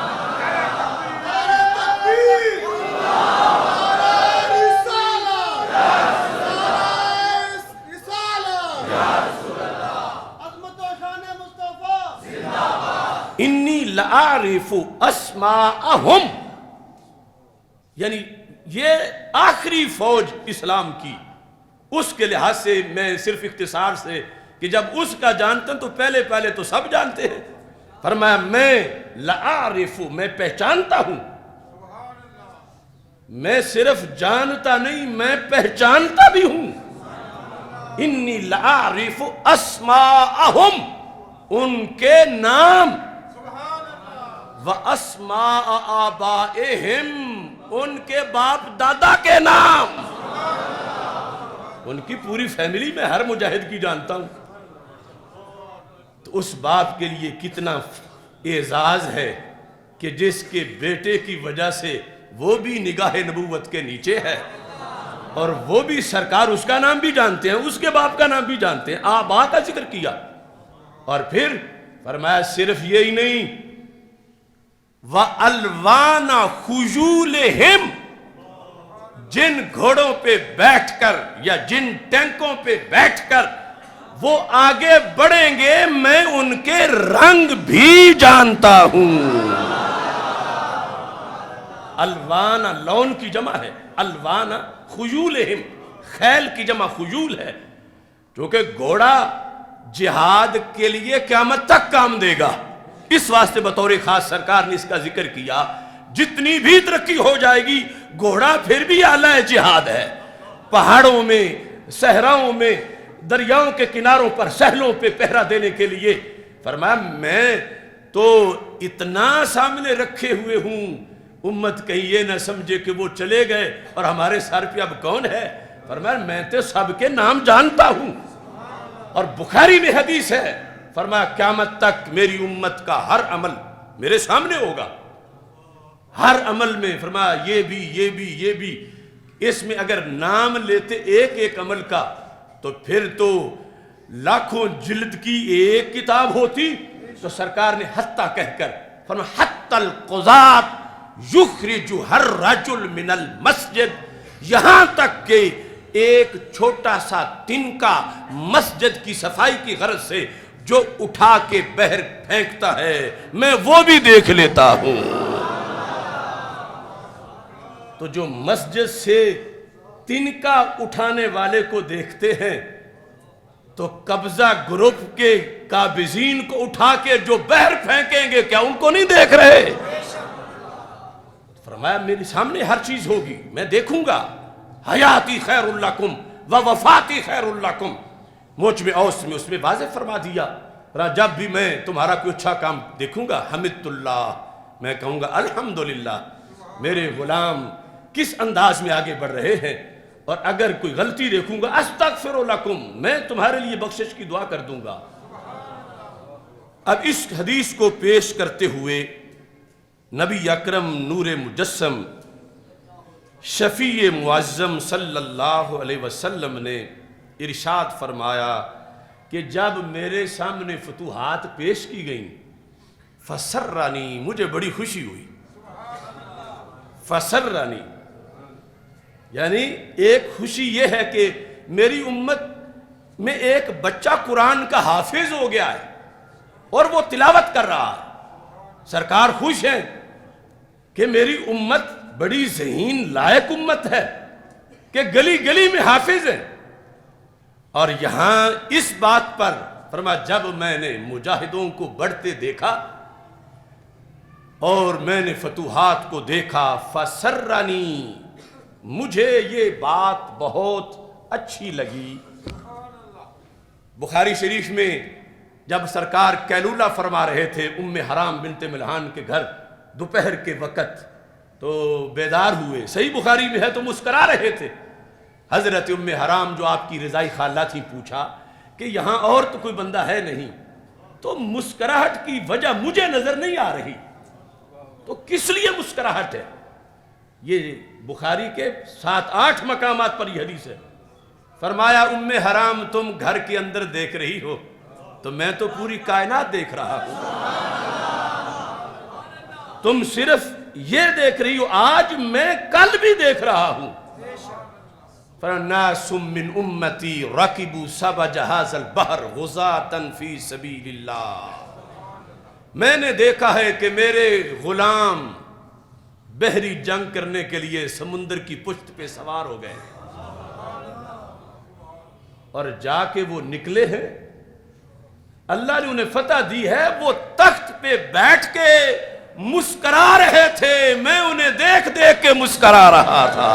لأعرف اسماءہم، یعنی یہ آخری فوج اسلام کی، اس کے لحاظ سے میں صرف اختصار سے کہ جب اس کا جانتے ہیں تو پہلے تو سب جانتے ہیں، فرمایا میں لأعرف، میں پہچانتا ہوں، میں صرف جانتا نہیں میں پہچانتا بھی ہوں، انی لأعرف اسماءہم، ان کے نام، واسماء آبائہم، ان کے باپ دادا کے نام، ان کی پوری فیملی میں ہر مجاہد کی جانتا ہوں۔ تو اس باپ کے لیے کتنا اعزاز ہے کہ جس کے بیٹے کی وجہ سے وہ بھی نگاہ نبوت کے نیچے ہے، اور وہ بھی سرکار اس کا نام بھی جانتے ہیں، اس کے باپ کا نام بھی جانتے ہیں، آبا کا ذکر کیا، اور پھر فرمایا صرف یہی نہیں، وَأَلْوَانَ خُجُولِهِمْ، جن گھوڑوں پہ بیٹھ کر یا جن ٹینکوں پہ بیٹھ کر وہ آگے بڑھیں گے میں ان کے رنگ بھی جانتا ہوں۔ الوان لون کی جمع ہے، الوان خیولہم، خیل کی جمع خیول ہے، کیونکہ گھوڑا جہاد کے لیے قیامت تک کام دے گا، اس واسطے بطور خاص سرکار نے اس کا ذکر کیا۔ جتنی بھی ترقی ہو جائے گی گھوڑا پھر بھی اعلیٰ جہاد ہے، پہاڑوں میں، صحراؤں میں، دریاؤں کے کناروں پر، سہلوں پہ پہرا دینے کے لیے، فرمایا میں تو اتنا سامنے رکھے ہوئے ہوں، امت کہیں یہ نہ سمجھے کہ وہ چلے گئے اور ہمارے سر پہ اب کون ہے، فرمایا میں تو سب کے نام جانتا ہوں۔ اور بخاری میں حدیث ہے، فرمایا قیامت تک میری امت کا ہر عمل میرے سامنے ہوگا، ہر عمل میں، فرمایا یہ بھی، اس میں اگر نام لیتے ایک ایک عمل کا تو پھر تو لاکھوں جلد کی ایک کتاب ہوتی۔ تو سرکار نے حتیٰ کہہ کر فرمایا حتی القضاۃ یخرج الرجل من المسجد، یہاں تک کہ ایک چھوٹا سا تنکا مسجد کی صفائی کی غرض سے جو اٹھا کے بہر پھینکتا ہے میں وہ بھی دیکھ لیتا ہوں۔ تو جو مسجد سے تنکا اٹھانے والے کو دیکھتے ہیں تو قبضہ گروپ کے قابضین کو اٹھا کے جو بہر پھینکیں گے کیا ان کو نہیں دیکھ رہے؟ فرمایا میرے سامنے ہر چیز ہوگی، میں دیکھوں گا، حیاتی خیر لکم ووفاتی خیر لکم، موجب اوس میں اس میں واضح فرما دیا، جب بھی میں تمہارا کوئی اچھا کام دیکھوں گا حمدت اللہ، میں کہوں گا الحمدللہ میرے غلام کس انداز میں آگے بڑھ رہے ہیں، اور اگر کوئی غلطی دیکھوں گا استغفر لکم، میں تمہارے لیے بخشش کی دعا کر دوں گا۔ اب اس حدیث کو پیش کرتے ہوئے نبی اکرم نور مجسم شفیع معظم صلی اللہ علیہ وسلم نے ارشاد فرمایا کہ جب میرے سامنے فتوحات پیش کی گئیں فسرانی، مجھے بڑی خوشی ہوئی، فسرانی یعنی ایک خوشی یہ ہے کہ میری امت میں ایک بچہ قرآن کا حافظ ہو گیا ہے اور وہ تلاوت کر رہا ہے، سرکار خوش ہیں کہ میری امت بڑی ذہین لائق امت ہے کہ گلی گلی میں حافظ ہیں۔ اور یہاں اس بات پر فرمایا جب میں نے مجاہدوں کو بڑھتے دیکھا اور میں نے فتوحات کو دیکھا فسرنی، مجھے یہ بات بہت اچھی لگی۔ بخاری شریف میں جب سرکار کیلولہ فرما رہے تھے ام حرام بنت ملحان کے گھر دوپہر کے وقت تو بیدار ہوئے، صحیح بخاری میں ہے، تو مسکرا رہے تھے۔ حضرت ام حرام جو آپ کی رضائی خالہ تھی پوچھا کہ یہاں اور تو کوئی بندہ ہے نہیں، تو مسکراہٹ کی وجہ مجھے نظر نہیں آ رہی، تو کس لیے مسکراہٹ ہے؟ یہ بخاری کے 7-8 مقامات پر یہ حدیث ہے۔ فرمایا ام حرام تم گھر کے اندر دیکھ رہی ہو تو میں تو پوری کائنات دیکھ رہا ہوں، تم صرف یہ دیکھ رہی ہو، آج میں کل بھی دیکھ رہا ہوں۔ فَنَاسٌ مِّنْ أُمَّتِي رَكِبُوا سَبَ جَهَازَ الْبَحْرِ غُزَاةً فِي سَبِيلِ اللَّهِ، میں نے دیکھا ہے کہ میرے غلام بحری جنگ کرنے کے لیے سمندر کی پشت پہ سوار ہو گئے اور جا کے وہ نکلے ہیں، اللہ نے انہیں فتح دی ہے، وہ تخت پہ بیٹھ کے مسکرا رہے تھے، میں انہیں دیکھ دیکھ کے مسکرا رہا تھا۔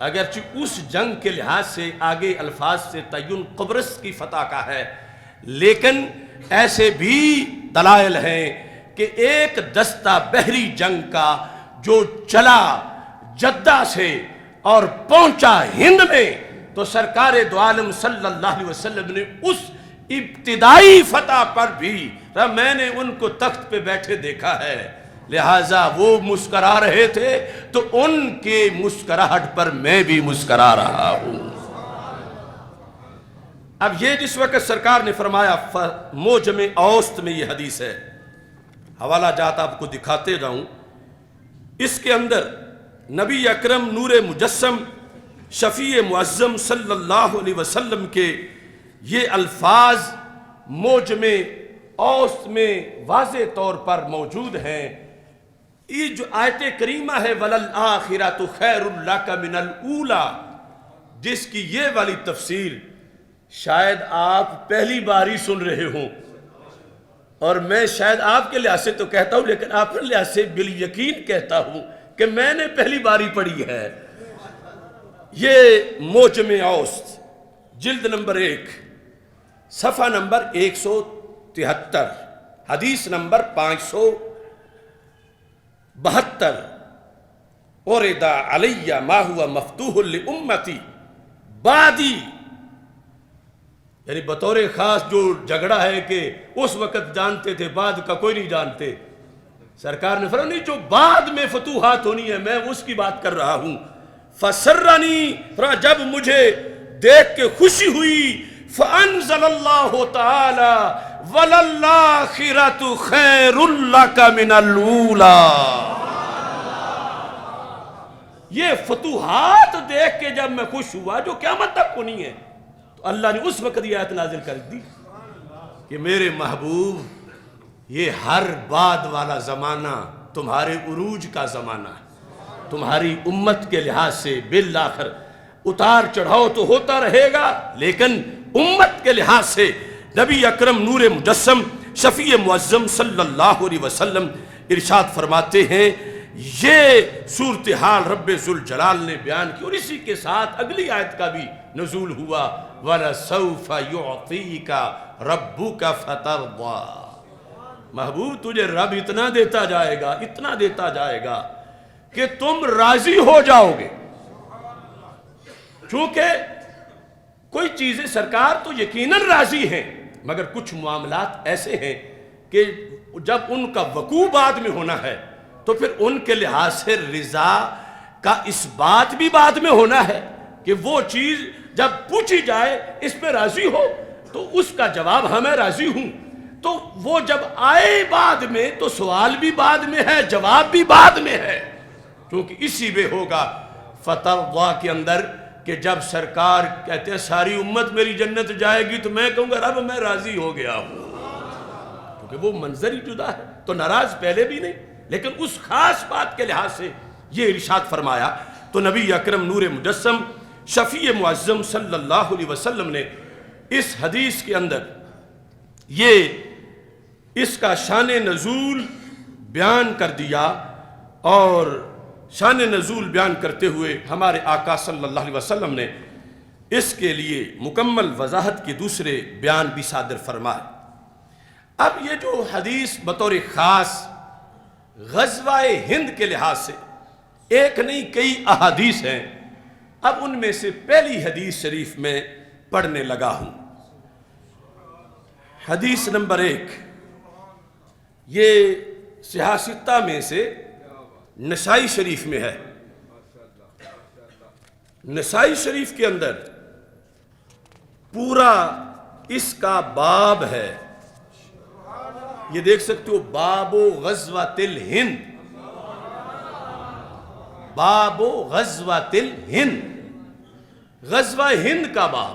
اگرچہ اس جنگ کے لحاظ سے آگے الفاظ سے تعین قبرص کی فتح کا ہے، لیکن ایسے بھی دلائل ہیں کہ ایک دستہ بحری جنگ کا جو چلا جدہ سے اور پہنچا ہند میں، تو سرکار دو عالم صلی اللہ علیہ وسلم نے اس ابتدائی فتح پر بھی میں نے ان کو تخت پہ بیٹھے دیکھا ہے، لہٰذا وہ مسکرا رہے تھے تو ان کے مسکراہٹ پر میں بھی مسکرا رہا ہوں۔ اب یہ جس وقت سرکار نے فرمایا، موجم اوسط میں یہ حدیث ہے، حوالہ جات آپ کو دکھاتے جاؤں، اس کے اندر نبی اکرم نور مجسم شفیع معظم صلی اللہ علیہ وسلم کے یہ الفاظ موجم اوسط میں واضح طور پر موجود ہیں۔ یہ جو آیت کریمہ ہے وَلَلْآخِرَةُ خَيْرٌ لَكَ مِنَ الْأُولَى، جس کی یہ والی تفسیر شاید آپ پہلی باری سن رہے ہوں، اور میں شاید آپ کے لحاظ سے تو کہتا ہوں، لیکن آپ کے لحاظ سے بالیقین کہتا ہوں کہ میں نے پہلی باری پڑھی ہے۔ یہ موجم اوسط جلد نمبر 1 صفحہ نمبر 173 حدیث نمبر 572، اورد علی ما ہوا مفتوح لامتی بعدی، یعنی بطور خاص جو جھگڑا ہے کہ اس وقت جانتے تھے، بعد کا کوئی نہیں جانتے، سرکار نے فرمایا نہیں، جو بعد میں فتوحات ہونی ہے میں اس کی بات کر رہا ہوں۔ فسرنی، جب مجھے دیکھ کے خوشی ہوئی، فانزل اللہ تعالی وَلَلْآخِرَةُ خَيْرٌ لَكَ مِنَ الْأُولَى۔ یہ فتوحات دیکھ کے جب میں خوش ہوا جو قیامت تک ہونی ہے، تو اللہ نے اس وقت یہ آیت نازل کر دی کہ میرے محبوب، یہ ہر بعد والا زمانہ تمہارے عروج کا زمانہ ہے، تمہاری امت کے لحاظ سے بالآخر اتار چڑھاؤ تو ہوتا رہے گا، لیکن امت کے لحاظ سے نبی اکرم نور مجسم شفیع معظم صلی اللہ علیہ وسلم ارشاد فرماتے ہیں، یہ صورتحال رب ذوالجلال نے بیان کی، اور اسی کے ساتھ اگلی آیت کا بھی نزول ہوا، وَلَسَوْفَ يُعْطِيكَ رَبُّكَ فَتَرْضَى۔ محبوب تجھے رب اتنا دیتا جائے گا، اتنا دیتا جائے گا کہ تم راضی ہو جاؤ گے۔ چونکہ کوئی چیزیں سرکار تو یقیناً راضی ہیں، مگر کچھ معاملات ایسے ہیں کہ جب ان کا وقوع بعد میں ہونا ہے تو پھر ان کے لحاظ سے رضا کا اس بات بھی بعد میں ہونا ہے کہ وہ چیز جب پوچھی جائے اس پہ راضی ہو، تو اس کا جواب ہاں میں راضی ہوں، تو وہ جب آئے بعد میں تو سوال بھی بعد میں ہے، جواب بھی بعد میں ہے، کیونکہ اسی میں ہوگا فتح کے اندر کہ جب سرکار کہتے ہیں ساری امت میری جنت جائے گی تو میں کہوں گا رب میں راضی ہو گیا ہوں، کیونکہ وہ منظر ہی جدا ہے، تو ناراض پہلے بھی نہیں، لیکن اس خاص بات کے لحاظ سے یہ ارشاد فرمایا۔ تو نبی اکرم نور مجسم شفیع معظم صلی اللہ علیہ وسلم نے اس حدیث کے اندر یہ اس کا شان نزول بیان کر دیا، اور شان نزول بیان کرتے ہوئے ہمارے آقا صلی اللہ علیہ وسلم نے اس کے لیے مکمل وضاحت کے دوسرے بیان بھی صادر فرمائے۔ اب یہ جو حدیث بطور خاص غزوہ ہند کے لحاظ سے ایک نہیں کئی احادیث ہیں، اب ان میں سے پہلی حدیث شریف میں پڑھنے لگا ہوں۔ حدیث نمبر 1 یہ صحاح ستہ میں سے نسائی شریف میں ہے۔ نسائی شریف کے اندر پورا اس کا باب ہے، یہ دیکھ سکتے ہو، باب غزوۃ الہند، باب غزوۃ الہند، غزوہ ہند کا باب۔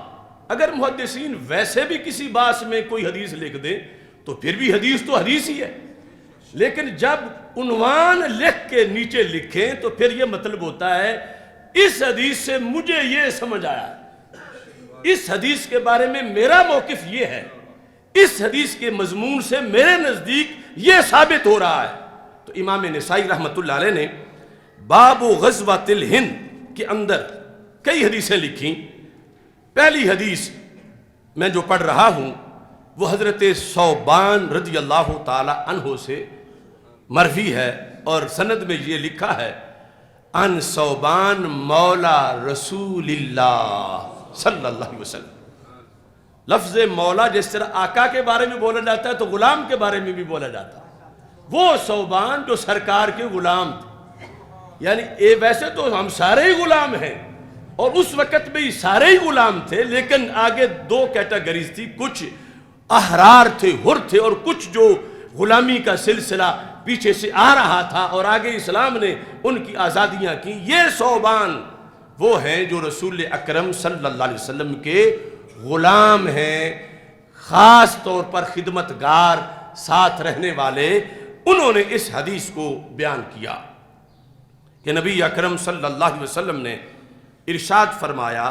اگر محدثین ویسے بھی کسی باس میں کوئی حدیث لکھ دیں تو پھر بھی حدیث تو حدیث ہی ہے، لیکن جب عنوان لکھ کے نیچے لکھیں تو پھر یہ مطلب ہوتا ہے اس حدیث سے مجھے یہ سمجھ آیا، اس حدیث کے بارے میں میرا موقف یہ ہے، اس حدیث کے مضمون سے میرے نزدیک یہ ثابت ہو رہا ہے۔ تو امام نسائی رحمۃ اللہ علیہ نے باب غزوۃ الہند کے اندر کئی حدیثیں لکھیں۔ پہلی حدیث میں جو پڑھ رہا ہوں وہ حضرت ثوبان رضی اللہ تعالی عنہ سے مروی ہے، اور سند میں یہ لکھا ہے ان ثوبان مولا رسول اللہ صلی اللہ علیہ وسلم۔ لفظ مولا جس طرح آقا کے بارے میں بولا جاتا ہے تو غلام کے بارے میں بھی بولا جاتا ہے۔ وہ ثوبان جو سرکار کے غلام تھے، یعنی ویسے تو ہم سارے ہی غلام ہیں اور اس وقت میں سارے ہی غلام تھے، لیکن آگے دو کیٹیگریز تھی، کچھ احرار تھے، حر تھے، اور کچھ جو غلامی کا سلسلہ پیچھے سے آ رہا تھا اور آگے اسلام نے ان کی آزادیاں کی۔ یہ ثوبان وہ ہیں جو رسول اکرم صلی اللہ علیہ وسلم کے غلام ہیں، خاص طور پر خدمتگار، ساتھ رہنے والے۔ انہوں نے اس حدیث کو بیان کیا کہ نبی اکرم صلی اللہ علیہ وسلم نے ارشاد فرمایا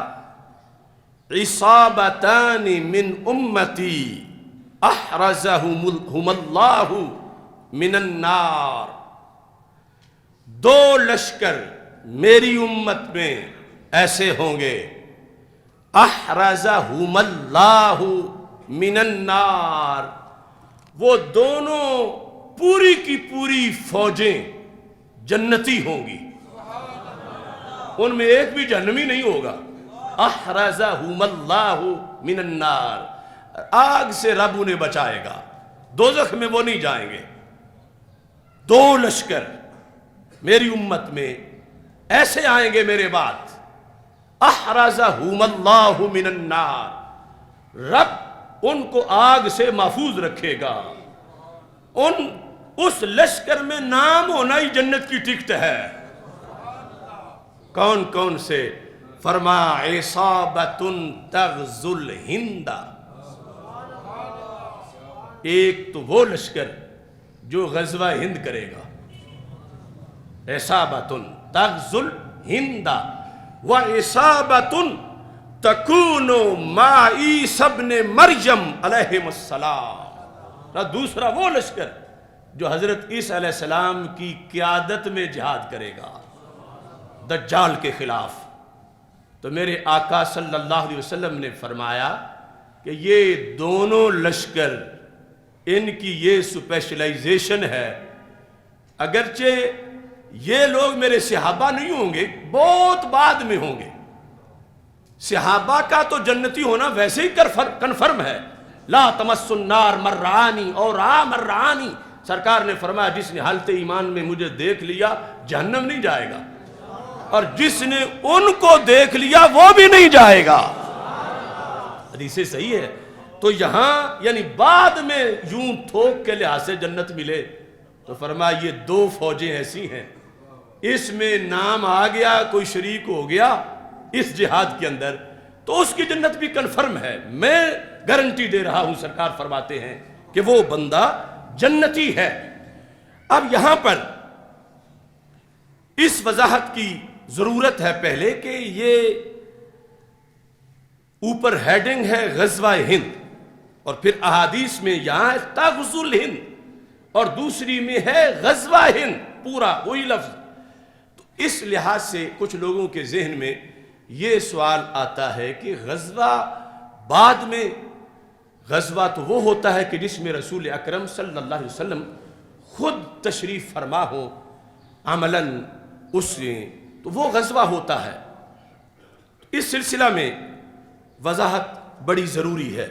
عصابتان من امتی احرزہم اللہ من النار، دو لشکر میری امت میں ایسے ہوں گے احرزہم اللہ من النار، وہ دونوں پوری کی پوری فوجیں جنتی ہوں گی، ان میں ایک بھی جہنمی نہیں ہوگا۔ احرزہم اللہ من النار، آگ سے رب انہیں بچائے گا، دوزخ میں وہ نہیں جائیں گے۔ دو لشکر میری امت میں ایسے آئیں گے میرے بعد، احرزہم اللہ من النار، رب ان کو آگ سے محفوظ رکھے گا۔ اس لشکر میں نام ہونا ہی جنت کی ٹکٹ ہے۔ کون کون سے؟ فرما عصابۃ تغزو الہند، ایک تو وہ لشکر جو غزوہ ہند کرے گا، عصابۃ تغزو الہند وعصابۃ تکون مع عیسی ابن مریم علیہ السلام، دوسرا وہ لشکر جو حضرت عیسیٰ علیہ السلام کی قیادت میں جہاد کرے گا دجال کے خلاف۔ تو میرے آقا صلی اللہ علیہ وسلم نے فرمایا کہ یہ دونوں لشکر، ان کی یہ سپیشلائزیشن ہے، اگرچہ یہ لوگ میرے صحابہ نہیں ہوں گے، بہت بعد میں ہوں گے۔ صحابہ کا تو جنتی ہونا ویسے ہی کنفرم ہے، لا تمس النار مرانی اور مرانی، سرکار نے فرمایا جس نے حالت ایمان میں مجھے دیکھ لیا جہنم نہیں جائے گا، اور جس نے ان کو دیکھ لیا وہ بھی نہیں جائے گا۔ حدیث صحیح ہے۔ تو یہاں یعنی بعد میں یوں تھوک کے لحاظ سے جنت ملے تو فرمایا یہ دو فوجیں ایسی ہیں، اس میں نام آ گیا، کوئی شریک ہو گیا اس جہاد کے اندر تو اس کی جنت بھی کنفرم ہے۔ میں گارنٹی دے رہا ہوں، سرکار فرماتے ہیں کہ وہ بندہ جنتی ہے۔ اب یہاں پر اس وضاحت کی ضرورت ہے پہلے کہ یہ اوپر ہیڈنگ ہے غزوہ ہند، اور پھر احادیث میں یہاں تغزو الہند اور دوسری میں ہے غزوہ ہند، پورا وہی لفظ۔ تو اس لحاظ سے کچھ لوگوں کے ذہن میں یہ سوال آتا ہے کہ غزوہ بعد میں، غزوہ تو وہ ہوتا ہے کہ جس میں رسول اکرم صلی اللہ علیہ وسلم خود تشریف فرما ہو عملاً، اس میں تو وہ غزوہ ہوتا ہے۔ اس سلسلہ میں وضاحت بڑی ضروری ہے۔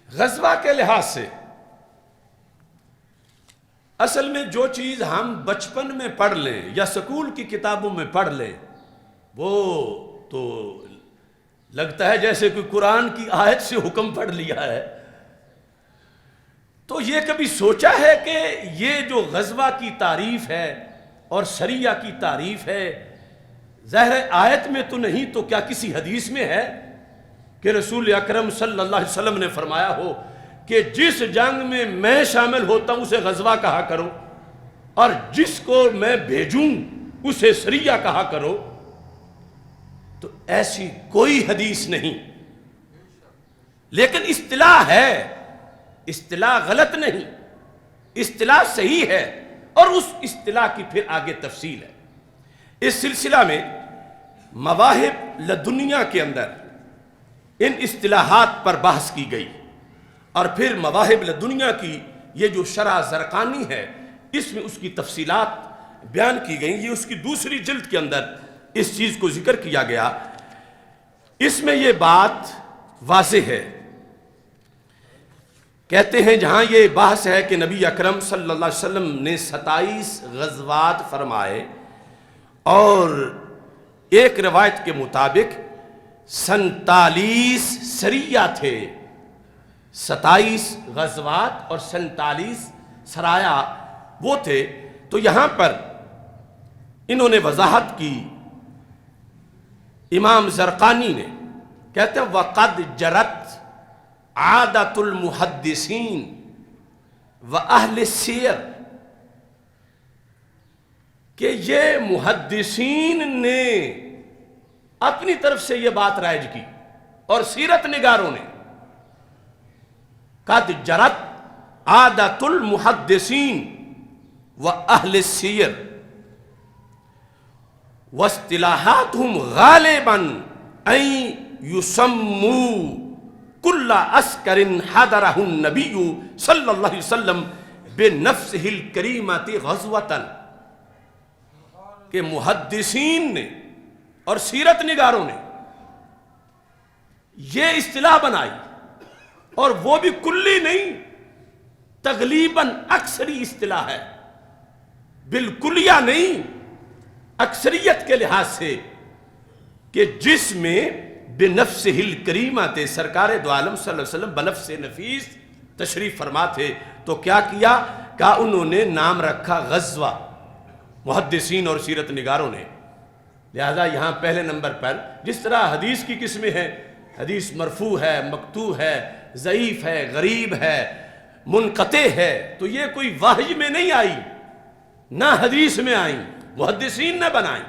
غزوہ کے لحاظ سے اصل میں جو چیز ہم بچپن میں پڑھ لیں یا سکول کی کتابوں میں پڑھ لیں وہ تو لگتا ہے جیسے کوئی قرآن کی آیت سے حکم پڑھ لیا ہے۔ تو یہ کبھی سوچا ہے کہ یہ جو غزوہ کی تعریف ہے اور سریہ کی تعریف ہے ظاہر آیت میں تو نہیں تو کیا کسی حدیث میں ہے؟ کہ رسول اکرم صلی اللہ علیہ وسلم نے فرمایا ہو کہ جس جنگ میں میں شامل ہوتا ہوں اسے غزوہ کہا کرو، اور جس کو میں بھیجوں اسے سریہ کہا کرو، تو ایسی کوئی حدیث نہیں، لیکن اصطلاح ہے، اصطلاح غلط نہیں، اصطلاح صحیح ہے، اور اس اصطلاح کی پھر آگے تفصیل ہے۔ اس سلسلہ میں مواہب لدنیا کے اندر ان اصطلاحات پر بحث کی گئی، اور پھر مواہب لدنیا کی یہ جو شرح زرقانی ہے اس میں اس کی تفصیلات بیان کی گئیں۔ یہ اس کی دوسری جلد کے اندر اس چیز کو ذکر کیا گیا۔ اس میں یہ بات واضح ہے، کہتے ہیں جہاں یہ بحث ہے کہ نبی اکرم صلی اللہ علیہ وسلم نے 27 غزوات فرمائے، اور ایک روایت کے مطابق 47 سریہ تھے، 27 غزوات اور 47 سرایا وہ تھے، تو یہاں پر انہوں نے وضاحت کی، امام زرقانی نے، کہتے ہیں وَقَدْ جَرَتْ عَادَةُ الْمُحَدِّثِينَ وَأَهْلِ السِّيَرِ، کہ یہ محدثین نے اپنی طرف سے یہ بات رائج کی، اور سیرت نگاروں نے، قَدْ جَرَتْ عَادَةُ الْمُحَدِّثِينَ وَأَهْلِ السِّيَرِ وَاسْتِلَاحَاتُهُمْ غَالِبًا أَن يُسَمُّوا كُلَّ عَسْكَرٍ حَضَرَهُ النَّبِيُّ صلی اللہ علیہ وسلم بِنَفْسِهِ الْكَرِيمَةِ غَزْوَةً، کہ محدثین نے اور سیرت نگاروں نے یہ اصطلاح بنائی، اور وہ بھی کلی نہیں، تغلیباً اکثری اصطلاح ہے، بالکلیہ نہیں، اکثریت کے لحاظ سے، کہ جس میں بنفسہ الکریمہ سرکار دو عالم صلی اللہ علیہ وسلم بنفس نفیس تشریف فرما تھے، تو کیا کیا؟ کہا انہوں نے نام رکھا غزوہ، محدثین اور سیرت نگاروں نے۔ لہذا یہاں پہلے نمبر پر جس طرح حدیث کی قسمیں ہیں، حدیث مرفوع ہے، مقطوع ہے، ضعیف ہے، غریب ہے، منقطع ہے، تو یہ کوئی وحی میں نہیں آئی، نہ حدیث میں آئیں، محدثین نے بنائیں،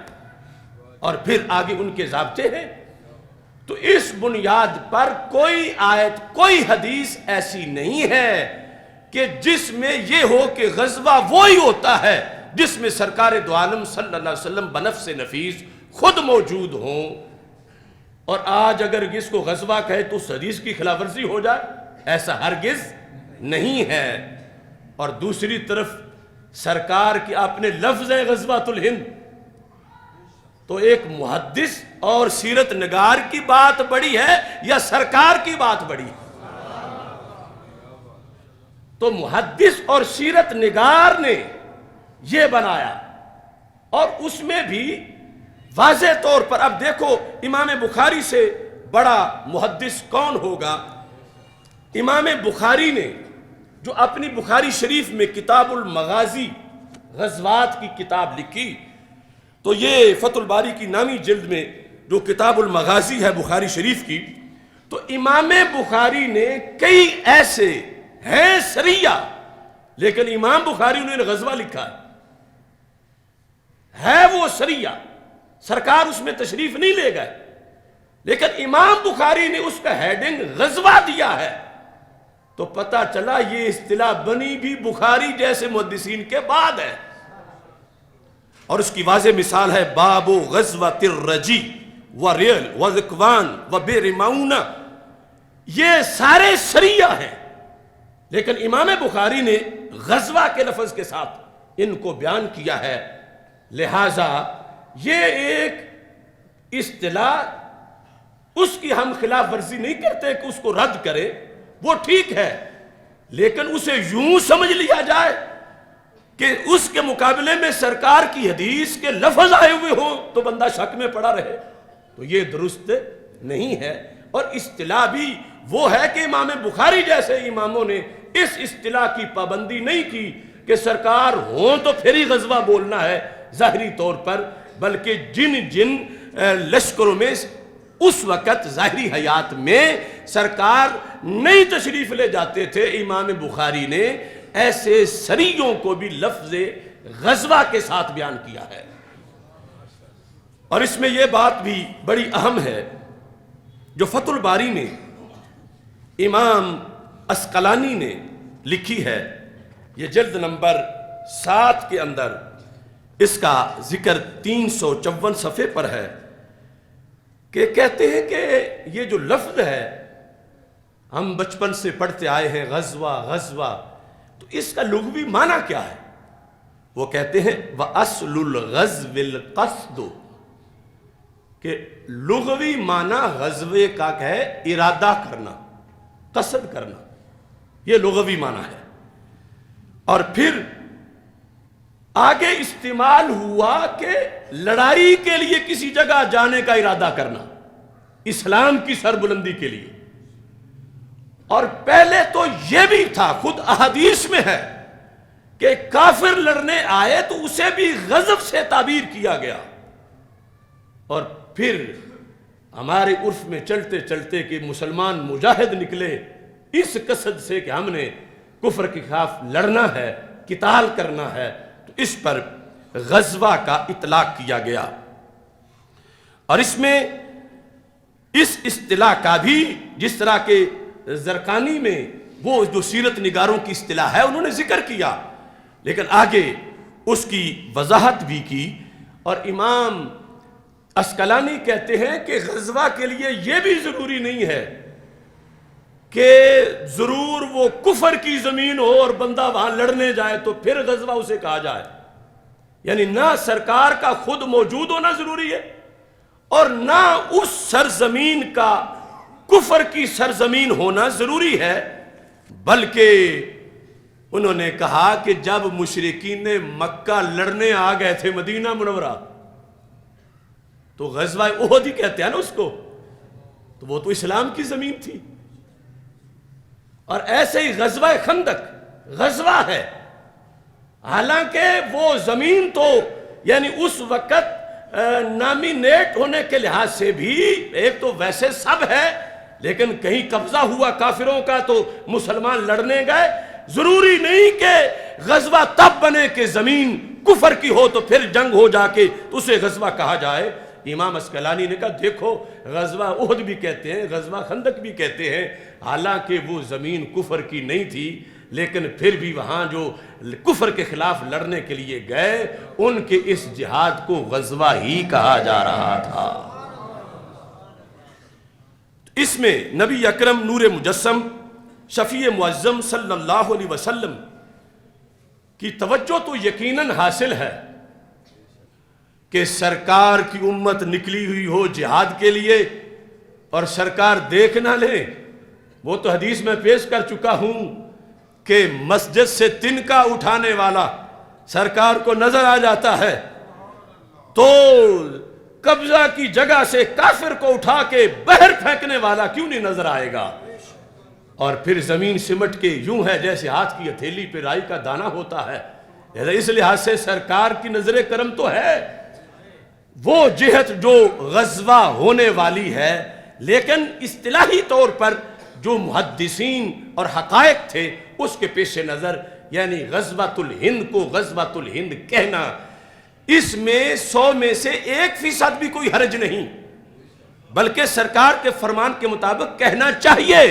اور پھر آگے ان کے ضابطے ہیں۔ تو اس بنیاد پر کوئی آیت، کوئی حدیث ایسی نہیں ہے کہ جس میں یہ ہو کہ غزوہ وہی ہوتا ہے جس میں سرکار دو عالم صلی اللہ علیہ وسلم بنفس نفیس خود موجود ہوں، اور آج اگر اس کو غزوہ کہے تو اس حدیث کی خلاف ورزی ہو جائے، ایسا ہرگز نہیں ہے۔ اور دوسری طرف سرکار کی اپنے لفظ ہے غزوۃ الہند، تو ایک محدث اور سیرت نگار کی بات بڑی ہے یا سرکار کی بات بڑی ہے؟ تو محدث اور سیرت نگار نے یہ بنایا، اور اس میں بھی واضح طور پر، اب دیکھو امام بخاری سے بڑا محدث کون ہوگا؟ امام بخاری نے جو اپنی بخاری شریف میں کتاب المغازی، غزوات کی کتاب لکھی، تو یہ فتح الباری کی نامی جلد میں جو کتاب المغازی ہے بخاری شریف کی، تو امام بخاری نے کئی ایسے ہیں سریہ، لیکن امام بخاری نے غزوہ لکھا ہے وہ سریہ، سرکار اس میں تشریف نہیں لے گئے، لیکن امام بخاری نے اس کا ہیڈنگ غزوہ دیا ہے، تو پتہ چلا یہ اصطلاح بنی بھی بخاری جیسے محدثین کے بعد ہے۔ اور اس کی واضح مثال ہے باب غزوۃ الرجی وریل وذکوان وبئر معونہ، یہ سارے سریہ ہیں، لیکن امام بخاری نے غزوہ کے لفظ کے ساتھ ان کو بیان کیا ہے۔ لہٰذا یہ ایک اصطلاح، اس کی ہم خلاف ورزی نہیں کرتے کہ اس کو رد کرے، وہ ٹھیک ہے، لیکن اسے یوں سمجھ لیا جائے کہ اس کے مقابلے میں سرکار کی حدیث کے لفظ آئے ہوئے ہوں تو بندہ شک میں پڑا رہے، تو یہ درست نہیں ہے۔ اور اصطلاح بھی وہ ہے کہ امام بخاری جیسے اماموں نے اس اصطلاح کی پابندی نہیں کی کہ سرکار ہوں تو پھر ہی غزوہ بولنا ہے ظاہری طور پر، بلکہ جن لشکروں میں اس وقت ظاہری حیات میں سرکار نہیں تشریف لے جاتے تھے، امام بخاری نے ایسے سریوں کو بھی لفظ غزوہ کے ساتھ بیان کیا ہے۔ اور اس میں یہ بات بھی بڑی اہم ہے جو فتح الباری میں امام عسقلانی نے لکھی ہے، یہ جلد نمبر 7 کے اندر اس کا ذکر 354 صفحے پر ہے، کہ کہتے ہیں کہ یہ جو لفظ ہے ہم بچپن سے پڑھتے آئے ہیں غزوہ غزوہ، تو اس کا لغوی معنی کیا ہے؟ وہ کہتے ہیں وَأَصْلُ الْغَزْوِ الْقَصْدُ، کہ لغوی معنی غزوے کا ہے ارادہ کرنا، قصد کرنا، یہ لغوی معنی ہے۔ اور پھر آگے استعمال ہوا کہ لڑائی کے لیے کسی جگہ جانے کا ارادہ کرنا، اسلام کی سربلندی کے لیے۔ اور پہلے تو یہ بھی تھا، خود احادیث میں ہے کہ کافر لڑنے آئے تو اسے بھی غضب سے تعبیر کیا گیا۔ اور پھر ہمارے عرف میں چلتے چلتے کہ مسلمان مجاہد نکلے اس قصد سے کہ ہم نے کفر کے خلاف لڑنا ہے، قتال کرنا ہے، تو اس پر غزوہ کا اطلاق کیا گیا۔ اور اس میں اس اصطلاح کا بھی جس طرح کے زرقانی میں وہ جو سیرت نگاروں کی اصطلاح ہے انہوں نے ذکر کیا، لیکن آگے اس کی وضاحت بھی کی۔ اور امام عسقلانی کہتے ہیں کہ غزوہ کے لیے یہ بھی ضروری نہیں ہے کہ ضرور وہ کفر کی زمین ہو اور بندہ وہاں لڑنے جائے تو پھر غزوہ اسے کہا جائے، یعنی نہ سرکار کا خود موجود ہونا ضروری ہے اور نہ اس سرزمین کا کفر کی سرزمین ہونا ضروری ہے، بلکہ انہوں نے کہا کہ جب مشرکین مکہ لڑنے آ گئے تھے مدینہ منورہ تو غزوہ احد ہی کہتے ہیں نا اس کو، تو وہ تو اسلام کی زمین تھی۔ اور ایسے ہی غزوہ خندق غزوہ ہے، حالانکہ وہ زمین تو یعنی اس وقت نامینیٹ ہونے کے لحاظ سے بھی ایک تو ویسے سب ہے، لیکن کہیں قبضہ ہوا کافروں کا تو مسلمان لڑنے گئے۔ ضروری نہیں کہ غزوہ تب بنے کہ زمین کفر کی ہو تو پھر جنگ ہو جا کے اسے غزوہ کہا جائے۔ امام عسقلانی نے کہا دیکھو غزوہ احد بھی کہتے ہیں، غزوہ خندق بھی کہتے ہیں، حالانکہ وہ زمین کفر کی نہیں تھی، لیکن پھر بھی وہاں جو کفر کے خلاف لڑنے کے لیے گئے ان کے اس جہاد کو غزوہ ہی کہا جا رہا تھا۔ اس میں نبی اکرم نور مجسم شفیع معظم صلی اللہ علیہ وسلم کی توجہ تو یقیناً حاصل ہے کہ سرکار کی امت نکلی ہوئی ہو جہاد کے لیے اور سرکار دیکھ نہ لے۔ وہ تو حدیث میں پیش کر چکا ہوں کہ مسجد سے تنکا اٹھانے والا سرکار کو نظر آ جاتا ہے تو قبضہ کی جگہ سے کافر کو اٹھا کے باہر پھینکنے والا کیوں نہیں نظر آئے گا؟ اور پھر زمین سمٹ کے یوں ہے جیسے ہاتھ کی ہتھیلی پہ رائی کا دانہ ہوتا ہے۔ اس لحاظ سے سرکار کی نظر کرم تو ہے، وہ جہت جو غزوہ ہونے والی ہے، لیکن اصطلاحی طور پر جو محدثین اور حقائق تھے اس کے پیش نظر یعنی غزوۃ الہند کو غزوۃ الہند کہنا، اس میں 100 میں سے 1% بھی کوئی حرج نہیں، بلکہ سرکار کے فرمان کے مطابق کہنا چاہیے۔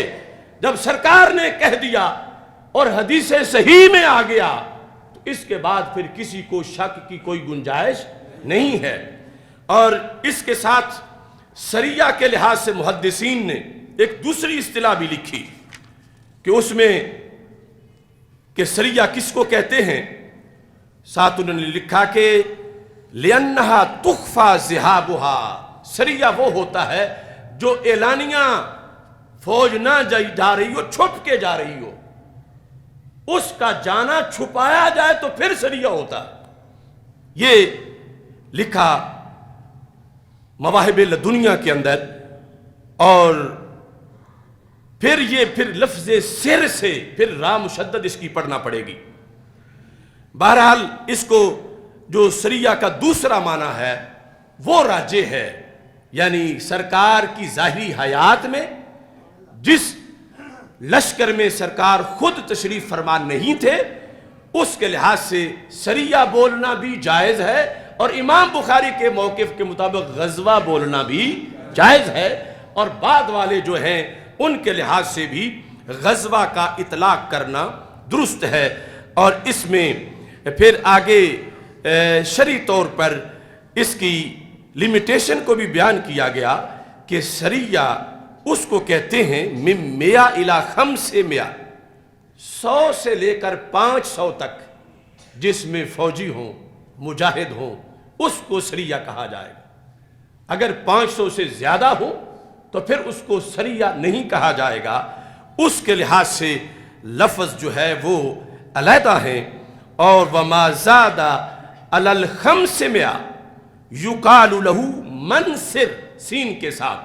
جب سرکار نے کہہ دیا اور حدیث صحیح میں آ گیا تو اس کے بعد پھر کسی کو شک کی کوئی گنجائش نہیں ہے۔ اور اس کے ساتھ سریہ کے لحاظ سے محدثین نے ایک دوسری اصطلاح بھی لکھی کہ اس میں کہ سریہ کس کو کہتے ہیں، ساتھ انہوں نے لکھا کہ لِأَنَّهَا تُخْفَى ذِهَابُهَا، سریہ وہ ہوتا ہے جو اعلانیہ فوج نہ جا رہی ہو، چھپ کے جا رہی ہو، اس کا جانا چھپایا جائے تو پھر سریہ ہوتا ہے۔ یہ لکھا مواہب لدنیا کے اندر۔ اور پھر لفظ سر سے پھر را مشدد اس کی پڑھنا پڑے گی۔ بہرحال اس کو جو سریہ کا دوسرا معنی ہے وہ راجح ہے یعنی سرکار کی ظاہری حیات میں جس لشکر میں سرکار خود تشریف فرما نہیں تھے اس کے لحاظ سے سریہ بولنا بھی جائز ہے، اور امام بخاری کے موقف کے مطابق غزوہ بولنا بھی جائز ہے، اور بعد والے جو ہیں ان کے لحاظ سے بھی غزوہ کا اطلاق کرنا درست ہے۔ اور اس میں پھر آگے شرعی طور پر اس کی لیمیٹیشن کو بھی بیان کیا گیا کہ سریہ اس کو کہتے ہیں من 100 الی 500، 100 سے لے کر 500 تک جس میں فوجی ہوں، مجاہد ہوں، اس کو سریہ کہا جائے گا۔ اگر 500 سے زیادہ ہو تو پھر اس کو سریہ نہیں کہا جائے گا، اس کے لحاظ سے لفظ جو ہے وہ علیحدہ ہیں۔ اور وما زاد علی ال500 یقال لہ منصر، سین کے ساتھ،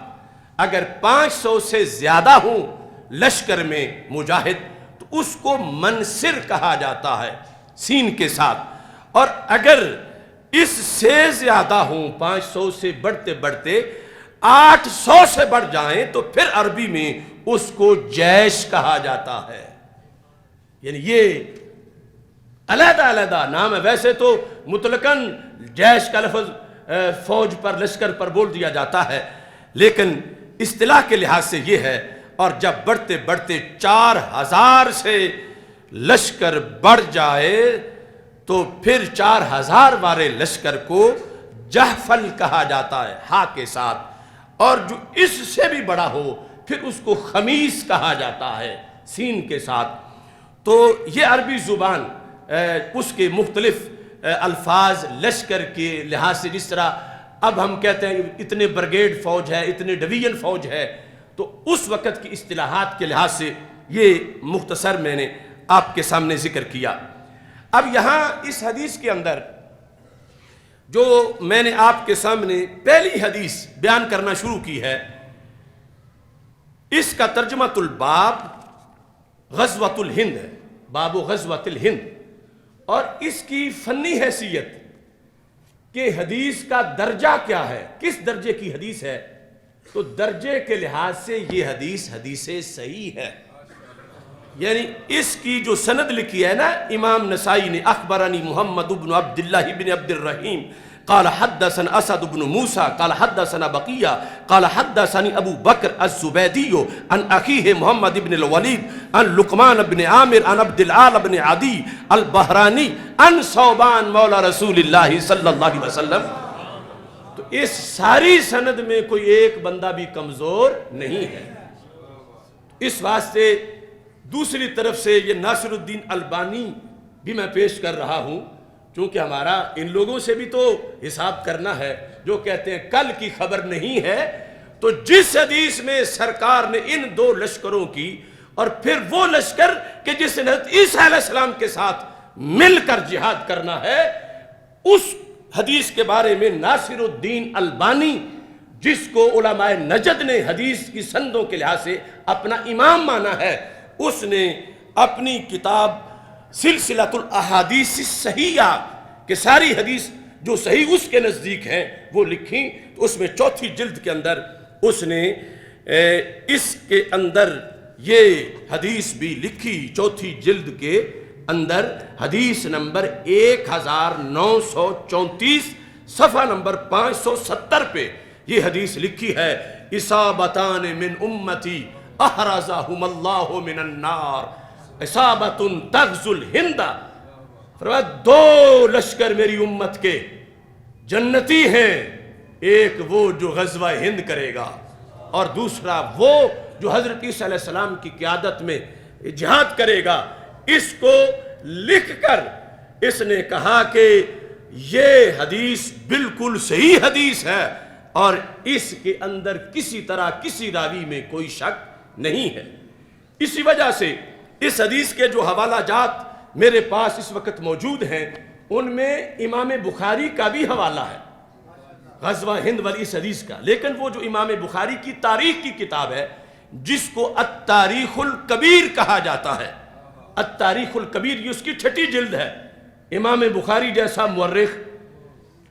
اگر 500 سے زیادہ ہوں لشکر میں مجاہد تو اس کو منصر کہا جاتا ہے سین کے ساتھ، اور اگر اس سے زیادہ ہوں 500 سے بڑھتے بڑھتے 800 سے بڑھ جائیں تو پھر عربی میں اس کو جیش کہا جاتا ہے۔ یعنی یہ علیحدہ علیحدہ نام ہے، ویسے تو مطلقاً جیش کا لفظ فوج پر، لشکر پر بول دیا جاتا ہے، لیکن اصطلاح کے لحاظ سے یہ ہے۔ اور جب بڑھتے بڑھتے 4000 سے لشکر بڑھ جائے تو پھر 4000 والے لشکر کو جحفل کہا جاتا ہے ہا کے ساتھ، اور جو اس سے بھی بڑا ہو پھر اس کو خمیس کہا جاتا ہے سین کے ساتھ۔ تو یہ عربی زبان اس کے مختلف الفاظ لشکر کے لحاظ سے، جس طرح اب ہم کہتے ہیں اتنے برگیڈ فوج ہے، اتنے ڈویژن فوج ہے، تو اس وقت کی اصطلاحات کے لحاظ سے یہ مختصر میں نے آپ کے سامنے ذکر کیا۔ اب یہاں اس حدیث کے اندر جو میں نے آپ کے سامنے پہلی حدیث بیان کرنا شروع کی ہے، اس کا ترجمۃ الباب غزوۃ الہند ہے، باب غزوۃ الہند، اور اس کی فنی حیثیت کہ حدیث کا درجہ کیا ہے، کس درجے کی حدیث ہے، تو درجے کے لحاظ سے یہ حدیث حدیث صحیح ہے۔ یعنی اس کی جو سند لکھی ہے نا امام نسائی نے، اخبرنی محمد بن عبداللہ بن عبد الرحیم قال حدثنا اسد بن موسیٰ قال حدثنا بقیہ قال حدثني ابو بکر الزبیدی عن اخیہ محمد بن الولید عن لقمان بن عامر عن عبد العال بن عدی البحرانی عن ثوبان مولا رسول اللہ صلی اللہ علیہ وسلم۔ تو اس ساری سند میں کوئی ایک بندہ بھی کمزور نہیں ہے۔ اس واسطے دوسری طرف سے یہ ناصر الدین البانی بھی میں پیش کر رہا ہوں، چونکہ ہمارا ان لوگوں سے بھی تو حساب کرنا ہے جو کہتے ہیں کل کی خبر نہیں ہے۔ تو جس حدیث میں سرکار نے ان دو لشکروں کی، اور پھر وہ لشکر کہ جس نے حضرت عیسیٰ علیہ السلام کے ساتھ مل کر جہاد کرنا ہے، اس حدیث کے بارے میں ناصر الدین البانی، جس کو علماء نجد نے حدیث کی سندوں کے لحاظ سے اپنا امام مانا ہے، اس نے اپنی کتاب سلسلۃ الاحادیث الصحیحہ کہ ساری حدیث جو صحیح اس کے نزدیک ہیں وہ لکھی، تو اس میں 4 جلد کے اندر اس نے اس کے اندر یہ حدیث بھی لکھی، 4 جلد کے اندر حدیث نمبر 1934 صفحہ نمبر 570 پہ یہ حدیث لکھی ہے، اصابتان من امتی احرزہم اللہ من النار اصابت تغزو الہند، فرمایا 2 لشکر میری امت کے جنتی ہیں، ایک وہ جو غزوہ ہند کرے گا، اور دوسرا وہ جو حضرت عیسیٰ علیہ السلام کی قیادت میں جہاد کرے گا۔ اس کو لکھ کر اس نے کہا کہ یہ حدیث بالکل صحیح حدیث ہے، اور اس کے اندر کسی طرح کسی راوی میں کوئی شک نہیں ہے۔ اسی وجہ سے اس حدیث کے جو حوالہ جات میرے پاس اس وقت موجود ہیں، ان میں امام بخاری کا بھی حوالہ ہے غزوہ ہند والی اس حدیث کا، لیکن وہ جو امام بخاری کی تاریخ کی کتاب ہے جس کو التاریخ الکبیر کہا جاتا ہے، التاریخ الکبیر، یہ اس کی 6 جلد ہے۔ امام بخاری جیسا مورخ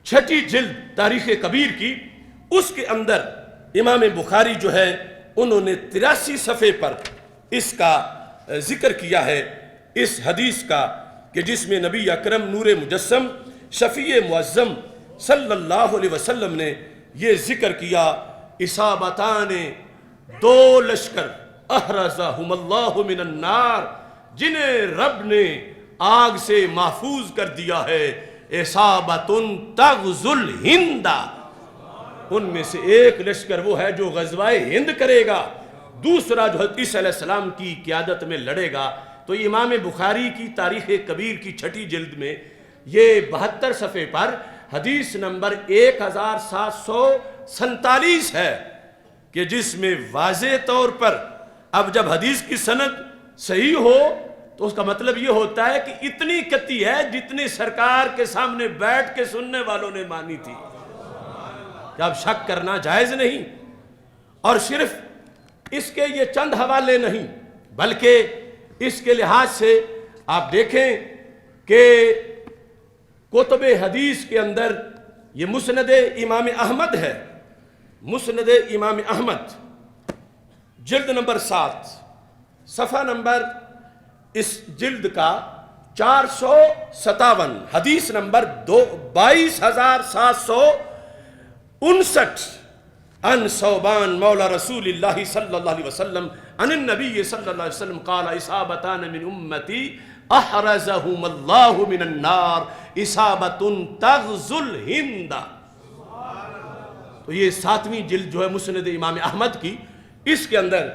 6 جلد تاریخ کبیر کی، اس کے اندر امام بخاری جو ہے انہوں نے 83 صفحے پر اس کا ذکر کیا ہے، اس حدیث کا، کہ جس میں نبی اکرم نور مجسم شفیع معظم صلی اللہ علیہ وسلم نے یہ ذکر کیا، اصابتان دو لشکر احرزہم اللہ من النار، جنہیں رب نے آگ سے محفوظ کر دیا ہے، اصابت تغزو الہند، ان میں سے ایک لشکر وہ ہے جو غزوہ ہند کرے گا، دوسرا جو حضرت عیسیٰ علیہ السلام کی قیادت میں لڑے گا۔ تو امام بخاری کی تاریخ کبیر کی 6 جلد میں یہ 72 صفحے پر حدیث نمبر 1747 ہے، کہ جس میں واضح طور پر، اب جب حدیث کی سند صحیح ہو تو اس کا مطلب یہ ہوتا ہے کہ اتنی کتی ہے جتنی سرکار کے سامنے بیٹھ کے سننے والوں نے مانی تھی، کہ اب شک کرنا جائز نہیں۔ اور صرف اس کے یہ چند حوالے نہیں، بلکہ اس کے لحاظ سے آپ دیکھیں کہ کتب حدیث کے اندر یہ مسند امام احمد ہے، مسند امام احمد جلد نمبر 7 صفحہ نمبر اس جلد کا 457، حدیث نمبر 22759، ان ثوبان مولا رسول اللہ صلی اللہ علیہ وسلم ان النبی صلی اللہ علیہ وسلم قال اصابتان من امتی احرزہم اللہ من النار اصابت تغزو الہند۔ تو یہ 7ویں جلد جو ہے مسند امام احمد کی، اس کے اندر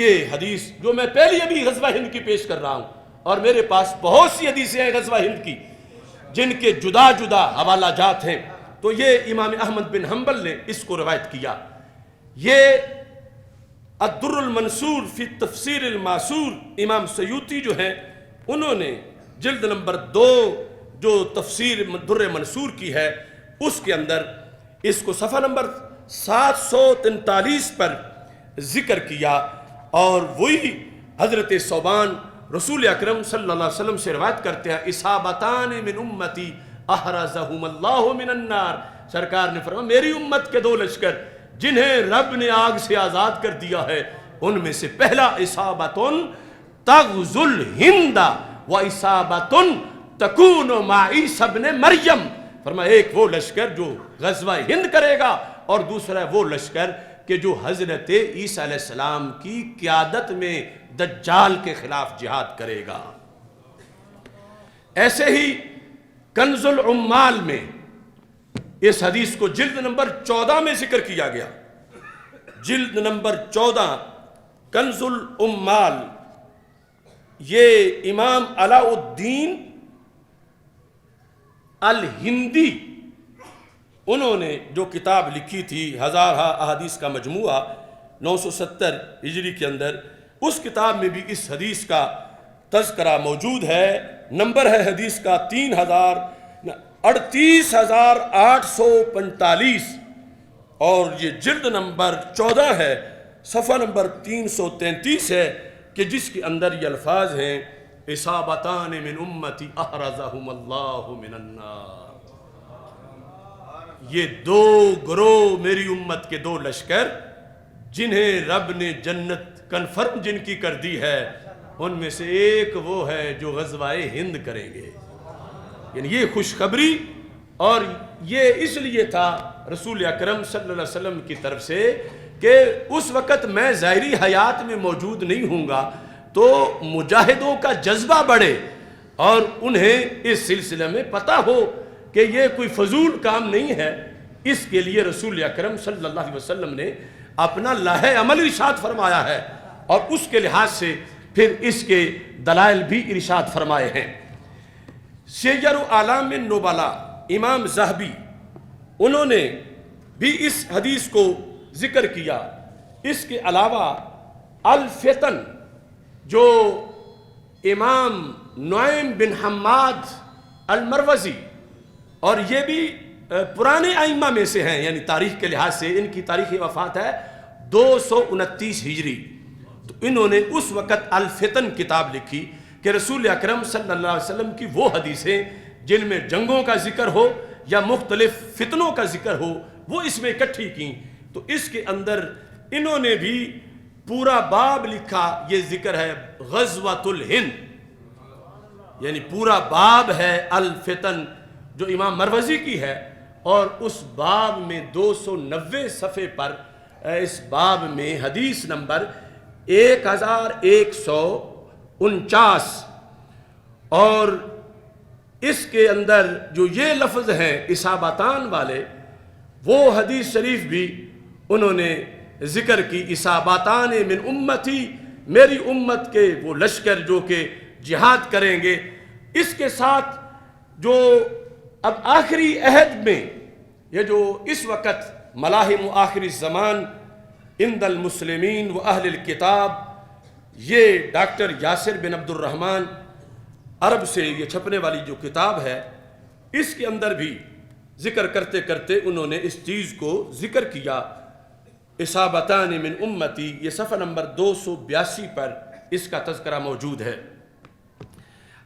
یہ حدیث جو میں پہلی ابھی غزوہ ہند کی پیش کر رہا ہوں، اور میرے پاس بہت سی حدیثیں ہیں غزوہ ہند کی جن کے جدا جدا حوالہ جات ہیں، تو یہ امام احمد بن حنبل نے اس کو روایت کیا۔ یہ الدر المنصور فی تفسیر الماسور، امام سیوطی جو ہیں انہوں نے جلد نمبر 2 جو تفسیر در منصور کی ہے، اس کے اندر اس کو صفحہ نمبر 743 پر ذکر کیا، اور وہی حضرت ثوبان رسول اکرم صلی اللہ علیہ وسلم سے روایت کرتے ہیں، اصابتان من امتی احرزہم اللہ من النار، سرکار نے فرمایا میری امت کے 2 لشکر جنہیں رب نے آگ سے آزاد کر دیا ہے، ان میں سے پہلا اصابت تغزو الہند و اصابت تکون مع عیسی ابن مریم، فرمایا ایک وہ لشکر جو غزوہ ہند کرے گا، اور دوسرا وہ لشکر کہ جو حضرت عیسیٰ علیہ السلام کی قیادت میں دجال کے خلاف جہاد کرے گا۔ ایسے ہی کنز العمال میں اس حدیث کو جلد نمبر 14 میں ذکر کیا گیا، جلد نمبر 14 کنز العمال، یہ امام علاء الدین الہندی انہوں نے جو کتاب لکھی تھی 1000 احادیث کا مجموعہ 970 ہجری کے اندر، اس کتاب میں بھی اس حدیث کا تذکرہ موجود ہے، نمبر ہے حدیث کا 38345، اور یہ جلد نمبر 14 ہے، صفحہ نمبر 333 ہے، کہ جس کے اندر یہ الفاظ ہیں اصابتان من امتی احرزہم اللہ من النار، یہ 2 گروہ میری امت کے 2 لشکر جنہیں رب نے جنت کنفرم جن کی کر دی ہے، ان میں سے ایک وہ ہے جو غزوہ ہند کریں گے۔ یعنی یہ خوشخبری، اور یہ اس لیے تھا رسول اکرم صلی اللہ علیہ وسلم کی طرف سے کہ اس وقت میں ظاہری حیات میں موجود نہیں ہوں گا، تو مجاہدوں کا جذبہ بڑھے اور انہیں اس سلسلے میں پتہ ہو کہ یہ کوئی فضول کام نہیں ہے۔ اس کے لیے رسول اکرم صلی اللہ علیہ وسلم نے اپنا لاہ عمل ارشاد فرمایا ہے، اور اس کے لحاظ سے پھر اس کے دلائل بھی ارشاد فرمائے ہیں۔ سیر اعلام النبلاء امام ذہبی انہوں نے بھی اس حدیث کو ذکر کیا۔ اس کے علاوہ الفتن جو امام نعیم بن حماد المروزی، اور یہ بھی پرانے ائمہ میں سے ہیں، یعنی تاریخ کے لحاظ سے ان کی تاریخ وفات ہے 229 ہجری، تو انہوں نے اس وقت الفتن کتاب لکھی کہ رسول اکرم صلی اللہ علیہ وسلم کی وہ حدیثیں جن میں جنگوں کا ذکر ہو یا مختلف فتنوں کا ذکر ہو، وہ اس میں اکٹھی کی، تو اس کے اندر انہوں نے بھی پورا باب لکھا. یہ ذکر ہے غزوۃ الہند، یعنی پورا باب ہے الفتن جو امام مروزی کی ہے، اور اس باب میں 290 صفحے پر اس باب میں حدیث نمبر 1149 اور اس کے اندر جو یہ لفظ ہیں اصابتان والے، وہ حدیث شریف بھی انہوں نے ذکر کی. اصابتان من امتی، میری امت کے وہ لشکر جو کہ جہاد کریں گے. اس کے ساتھ جو اب آخری عہد میں یہ جو اس وقت ملاحم آخری الزمان عند المسلمین و اہل الکتاب، یہ ڈاکٹر یاسر بن عبد الرحمن عرب سے یہ چھپنے والی جو کتاب ہے، اس کے اندر بھی ذکر کرتے کرتے انہوں نے اس چیز کو ذکر کیا. اصابتان من امتی، یہ صفحہ نمبر 282 پر اس کا تذکرہ موجود ہے.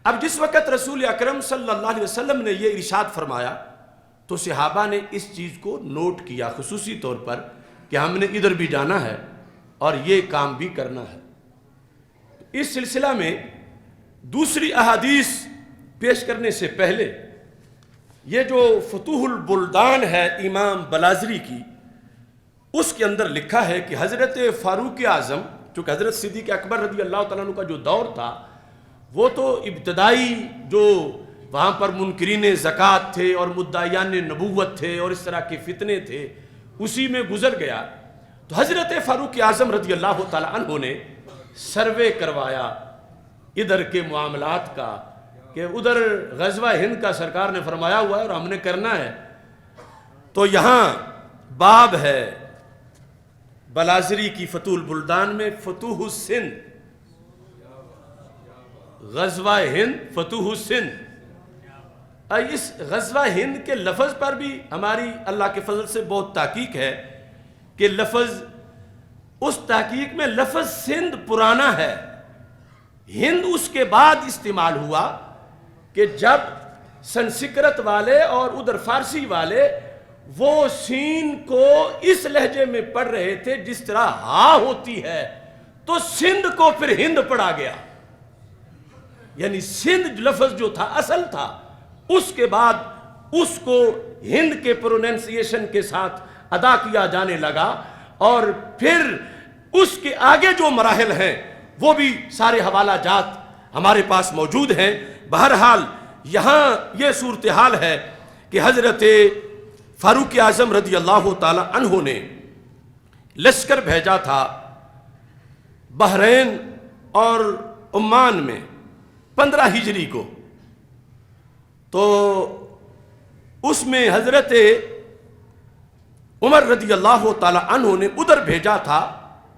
اب جس وقت رسول اکرم صلی اللہ علیہ وسلم نے یہ ارشاد فرمایا تو صحابہ نے اس چیز کو نوٹ کیا خصوصی طور پر کہ ہم نے ادھر بھی جانا ہے اور یہ کام بھی کرنا ہے. اس سلسلہ میں دوسری احادیث پیش کرنے سے پہلے یہ جو فتوح البلدان ہے امام بلازری کی، اس کے اندر لکھا ہے کہ حضرت فاروق اعظم، چونکہ حضرت صدیق اکبر رضی اللہ تعالیٰ عنہ کا جو دور تھا وہ تو ابتدائی جو وہاں پر منکرین زکوٰۃ تھے اور مدعیان نبوت تھے اور اس طرح کے فتنے تھے، اسی میں گزر گیا. تو حضرت فاروق اعظم رضی اللہ تعالیٰ عنہ نے سروے کروایا ادھر کے معاملات کا کہ ادھر غزوہ ہند کا سرکار نے فرمایا ہوا ہے اور ہم نے کرنا ہے. تو یہاں باب ہے بلازری کی فتوح البلدان میں فتوح السندھ، غزوہ ہند فتوح السندھ. اس غزوہ ہند کے لفظ پر بھی ہماری اللہ کے فضل سے بہت تحقیق ہے کہ لفظ، اس تحقیق میں لفظ سندھ پرانا ہے، ہند اس کے بعد استعمال ہوا کہ جب سنسکرت والے اور ادھر فارسی والے وہ سین کو اس لہجے میں پڑھ رہے تھے جس طرح ہا ہوتی ہے، تو سندھ کو پھر ہند پڑھا گیا. یعنی سندھ لفظ جو تھا اصل تھا، اس کے بعد اس کو ہند کے پروننسیشن کے ساتھ ادا کیا جانے لگا، اور پھر اس کے آگے جو مراحل ہیں وہ بھی سارے حوالہ جات ہمارے پاس موجود ہیں. بہرحال یہاں یہ صورتحال ہے کہ حضرت فاروق اعظم رضی اللہ تعالی عنہ نے لشکر بھیجا تھا بحرین اور عمان میں 15 ہجری کو. تو اس میں حضرت عمر رضی اللہ تعالی عنہ نے ادھر بھیجا تھا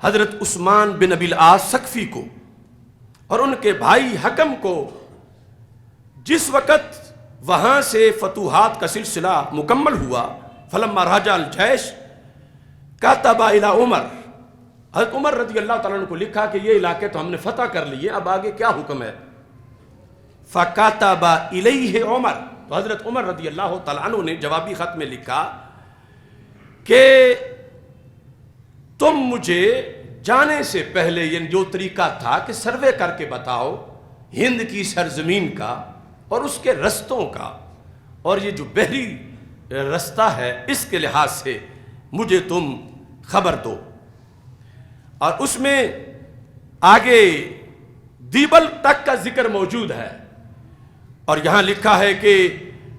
حضرت عثمان بن ابی العاص ثقفی کو اور ان کے بھائی حکم کو. جس وقت وہاں سے فتوحات کا سلسلہ مکمل ہوا، فلما راجع الجیش کتب الی عمر، حضرت عمر رضی اللہ تعالیٰ عنہ کو لکھا کہ یہ علاقے تو ہم نے فتح کر لیے، اب آگے کیا حکم ہے. فکتب الیہ عمر، تو حضرت عمر رضی اللہ تعالیٰ عنہ نے جوابی خط میں لکھا کہ تم مجھے جانے سے پہلے یہ جو طریقہ تھا کہ سروے کر کے بتاؤ ہند کی سرزمین کا اور اس کے رستوں کا، اور یہ جو بحری رستہ ہے اس کے لحاظ سے مجھے تم خبر دو. اور اس میں آگے دیبل تک کا ذکر موجود ہے، اور یہاں لکھا ہے کہ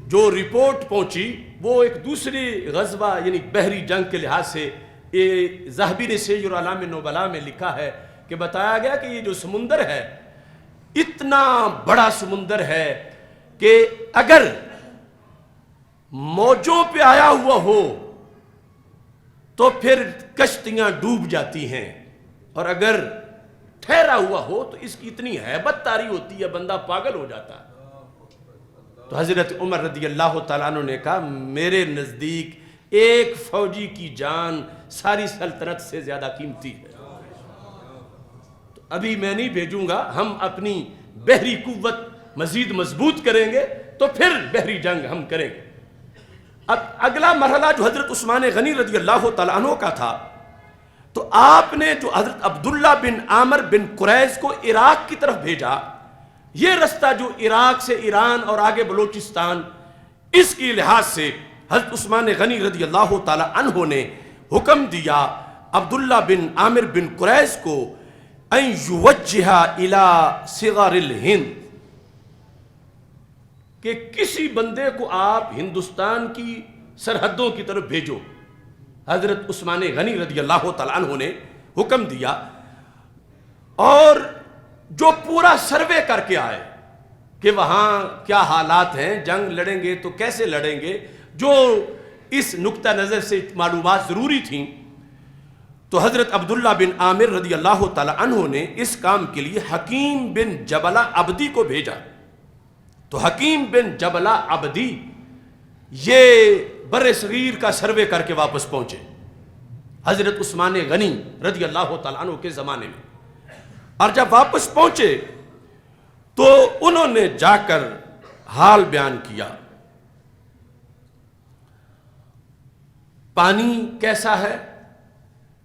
جو رپورٹ پہنچی وہ ایک دوسری غزوہ یعنی بحری جنگ کے لحاظ سے، یہ ذہبی نے سیر اعلام نبلاء میں لکھا ہے کہ بتایا گیا کہ یہ جو سمندر ہے اتنا بڑا سمندر ہے کہ اگر موجوں پہ آیا ہوا ہو تو پھر کشتیاں ڈوب جاتی ہیں، اور اگر ٹھہرا ہوا ہو تو اس کی اتنی ہیبت طاری ہوتی ہے بندہ پاگل ہو جاتا ہے. تو حضرت عمر رضی اللہ تعالیٰ عنہ نے کہا میرے نزدیک ایک فوجی کی جان ساری سلطنت سے زیادہ قیمتی ہے، تو ابھی میں نہیں بھیجوں گا، ہم اپنی بحری قوت مزید مضبوط کریں گے تو پھر بحری جنگ ہم کریں گے. اب اگلا مرحلہ جو حضرت عثمان غنی رضی اللہ تعالیٰ عنہ کا تھا، تو آپ نے جو حضرت عبداللہ بن عامر بن قریظ کو عراق کی طرف بھیجا، یہ رستہ جو عراق سے ایران اور آگے بلوچستان، اس کی لحاظ سے حضرت عثمان غنی رضی اللہ تعالیٰ عنہ نے حکم دیا عبداللہ بن عامر بن قریظ کو ان یوجہ الی صغار الہند، کہ کسی بندے کو آپ ہندوستان کی سرحدوں کی طرف بھیجو۔ حضرت عثمان غنی رضی اللہ تعالیٰ عنہ نے حکم دیا، اور جو پورا سروے کر کے آئے کہ وہاں کیا حالات ہیں، جنگ لڑیں گے تو کیسے لڑیں گے، جو اس نقطہ نظر سے معلومات ضروری تھیں، تو حضرت عبداللہ بن عامر رضی اللہ تعالیٰ عنہ نے اس کام کے لیے حکیم بن جبلہ عبدی کو بھیجا۔ تو حکیم بن جبلہ عبدی یہ بر صغیر کا سروے کر کے واپس پہنچے حضرت عثمان غنی رضی اللہ تعالیٰ عنہ کے زمانے میں، اور جب واپس پہنچے تو انہوں نے جا کر حال بیان کیا، پانی کیسا ہے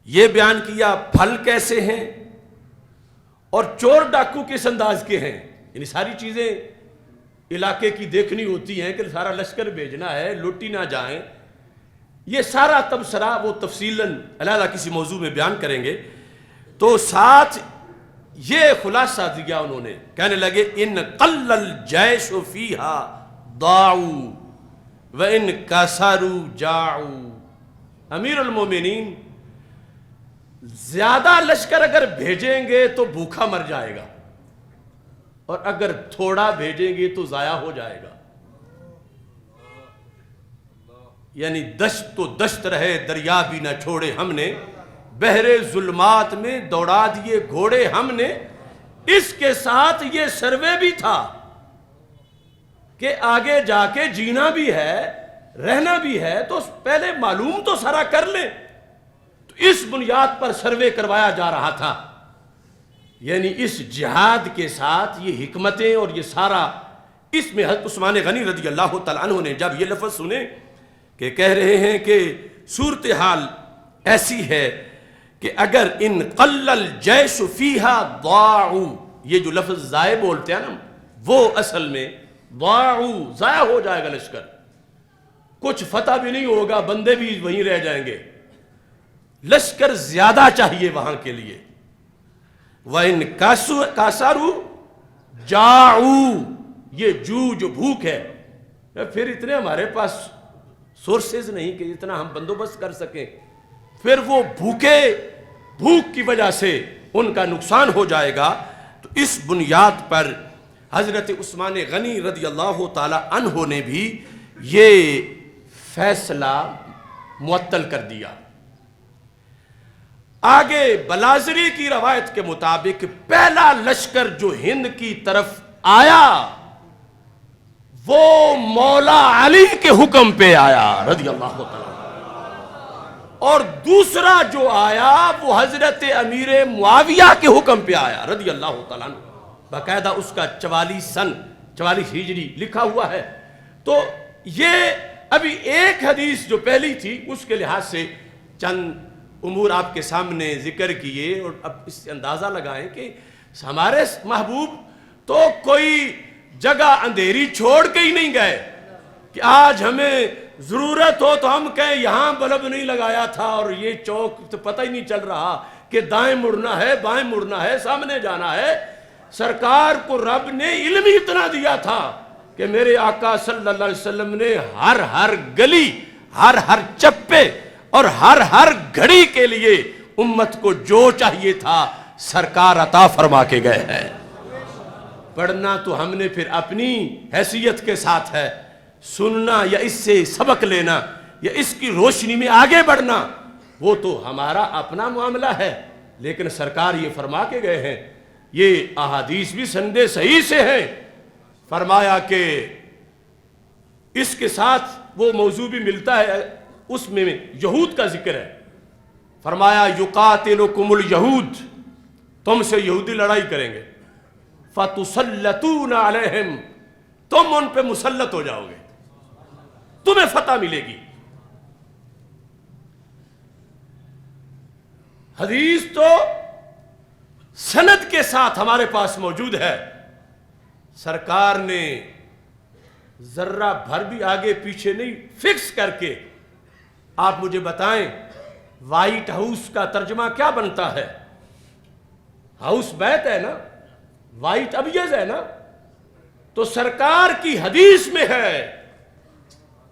یہ بیان کیا، پھل کیسے ہیں، اور چور ڈاکو کس انداز کے ہیں، یعنی ساری چیزیں علاقے کی دیکھنی ہوتی ہیں کہ سارا لشکر بھیجنا ہے، لوٹی نہ جائیں، یہ سارا تبصرہ وہ تفصیلاً علیحدہ کسی موضوع میں بیان کریں گے۔ تو ساتھ یہ خلاصہ دیا انہوں نے، کہنے لگے ان قل الجیش فیہا ضاعوا وان کسروا جاعوا، امیر المومنین زیادہ لشکر اگر بھیجیں گے تو بھوکا مر جائے گا، اور اگر تھوڑا بھیجیں گے تو ضائع ہو جائے گا، یعنی دشت تو دشت رہے دریا بھی نہ چھوڑے ہم نے، بحر ظلمات میں دوڑا دیے گھوڑے ہم نے۔ اس کے ساتھ یہ سروے بھی تھا کہ آگے جا کے جینا بھی ہے، رہنا بھی ہے، تو پہلے معلوم تو سارا کر لیں۔ تو اس بنیاد پر سروے کروایا جا رہا تھا، یعنی اس جہاد کے ساتھ یہ حکمتیں اور یہ سارا، اس میں حضرت عثمان غنی رضی اللہ تعالیٰ عنہ نے جب یہ لفظ سنے کہ کہہ رہے ہیں کہ صورتحال ایسی ہے کہ اگر ان قل الجیش فیہا ضاعوا، یہ جو لفظ ضائع بولتے ہیں نا، وہ اصل میں ضاعوا، ضائع ہو جائے گا لشکر، کچھ فتح بھی نہیں ہوگا، بندے بھی وہیں رہ جائیں گے، لشکر زیادہ چاہیے وہاں کے لیے۔ وَإِن كَسَرُوا جَاعُوا، یہ جو بھوک ہے، پھر اتنے ہمارے پاس سورسز نہیں کہ اتنا ہم بندوبست کر سکیں، پھر وہ بھوک کی وجہ سے ان کا نقصان ہو جائے گا۔ تو اس بنیاد پر حضرت عثمان غنی رضی اللہ تعالی عنہ نے بھی یہ فیصلہ معطل کر دیا۔ آگے بلازری کی روایت کے مطابق پہلا لشکر جو ہند کی طرف آیا وہ مولا علی کے حکم پہ آیا رضی اللہ تعالیٰ، اور دوسرا جو آیا وہ حضرت امیر معاویہ کے حکم پہ آیا رضی اللہ تعالیٰ عنہ، باقاعدہ اس کا 44 ہجری لکھا ہوا ہے۔ تو یہ ابھی ایک حدیث جو پہلی تھی اس کے لحاظ سے چند امور آپ کے سامنے ذکر کیے، اور اب اس سے اندازہ لگائیں کہ ہمارے محبوب تو کوئی جگہ اندھیری چھوڑ کے ہی نہیں گئے کہ آج ہمیں ضرورت ہو تو ہم کہیں یہاں بلب نہیں لگایا تھا اور یہ چوک تو پتہ ہی نہیں چل رہا کہ دائیں مڑنا ہے بائیں مڑنا ہے سامنے جانا ہے۔ سرکار کو رب نے علم ہی اتنا دیا تھا کہ میرے آقا صلی اللہ علیہ وسلم نے ہر گلی، ہر چپے اور ہر گھڑی کے لیے امت کو جو چاہیے تھا سرکار عطا فرما کے گئے ہیں۔ پڑھنا تو ہم نے پھر اپنی حیثیت کے ساتھ ہے، سننا یا اس سے سبق لینا یا اس کی روشنی میں آگے بڑھنا وہ تو ہمارا اپنا معاملہ ہے، لیکن سرکار یہ فرما کے گئے ہیں، یہ احادیث بھی سند صحیح سے ہیں، فرمایا کہ اس کے ساتھ وہ موضوع بھی ملتا ہے، اس میں یہود کا ذکر ہے، فرمایا یقاتلکم الیہود، تم سے یہودی لڑائی کریں گے، فتسلطون علیہم، تم ان پہ مسلط ہو جاؤ گے، تمہیں فتح ملے گی۔ حدیث تو سند کے ساتھ ہمارے پاس موجود ہے، سرکار نے ذرہ بھر بھی آگے پیچھے نہیں، فکس کر کے آپ مجھے بتائیں وائٹ ہاؤس کا ترجمہ کیا بنتا ہے؟ ہاؤس بیت ہے نا، وائٹ ابیض ہے نا، تو سرکار کی حدیث میں ہے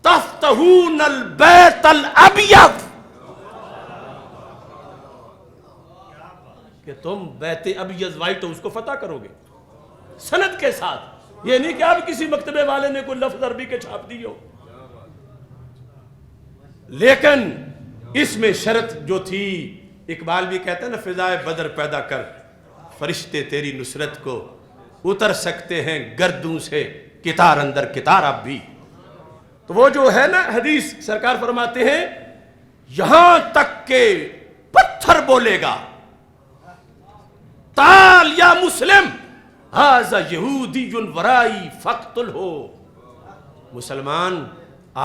تفتحون البیت الابیض، کہ تم بیت ابیض وائٹ ہاؤس کو فتح کرو گے، سند کے ساتھ۔ یہ نہیں کہ آپ کسی مکتبے والے نے کوئی لفظ عربی کے چھاپ دی ہو، لیکن اس میں شرط جو تھی، اقبال بھی کہتا ہے نا فضائے بدر پیدا کر، فرشتے تیری نصرت کو اتر سکتے ہیں گردوں سے کتار اندر کتار اب بھی۔ تو وہ جو ہے نا حدیث، سرکار فرماتے ہیں یہاں تک کہ پتھر بولے گا تال یا مسلم ھذا یہودی ورائی فقتل ہو، مسلمان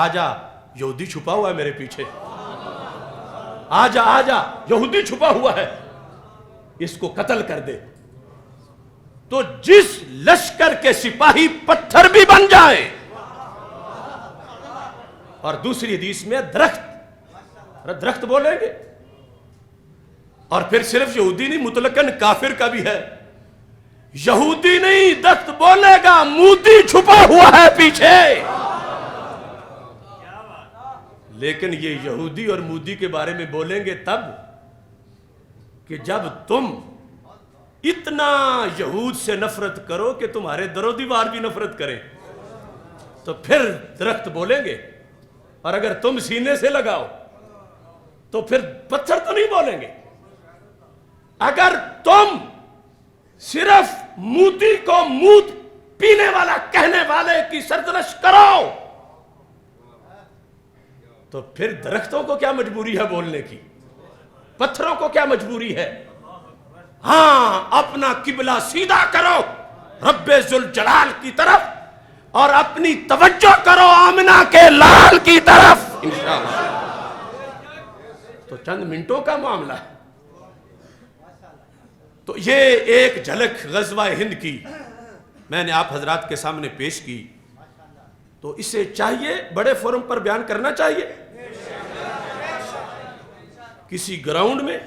آجا یہودی چھپا ہوا ہے میرے پیچھے، آجا آجا یہودی چھپا ہوا ہے، اس کو قتل کر دے۔ تو جس لشکر کے سپاہی پتھر بھی بن جائیں، اور دوسری حدیث میں درخت بولیں گے، اور پھر صرف یہودی نہیں، مطلقاً کافر کا بھی ہے، یہودی نہیں درخت بولے گا، مودی چھپا ہوا ہے پیچھے۔ لیکن یہ یہودی اور مودی کے بارے میں بولیں گے تب کہ جب تم اتنا یہود سے نفرت کرو کہ تمہارے در و دیوار بھی نفرت کریں، تو پھر درخت بولیں گے، اور اگر تم سینے سے لگاؤ تو پھر پتھر تو نہیں بولیں گے۔ اگر تم صرف مودی کو مود پینے والا کہنے والے کی سرزنش کرو تو پھر درختوں کو کیا مجبوری ہے بولنے کی، پتھروں کو کیا مجبوری ہے؟ ہاں، اپنا قبلہ سیدھا کرو رب ذوالجلال کی طرف، اور اپنی توجہ کرو آمنہ کے لال کی طرف انشاءاللہ۔ تو چند منٹوں کا معاملہ ہے۔ تو یہ ایک جھلک غزوہ ہند کی میں نے آپ حضرات کے سامنے پیش کی، تو اسے چاہیے بڑے فورم پر بیان کرنا چاہیے، کسی گراؤنڈ میں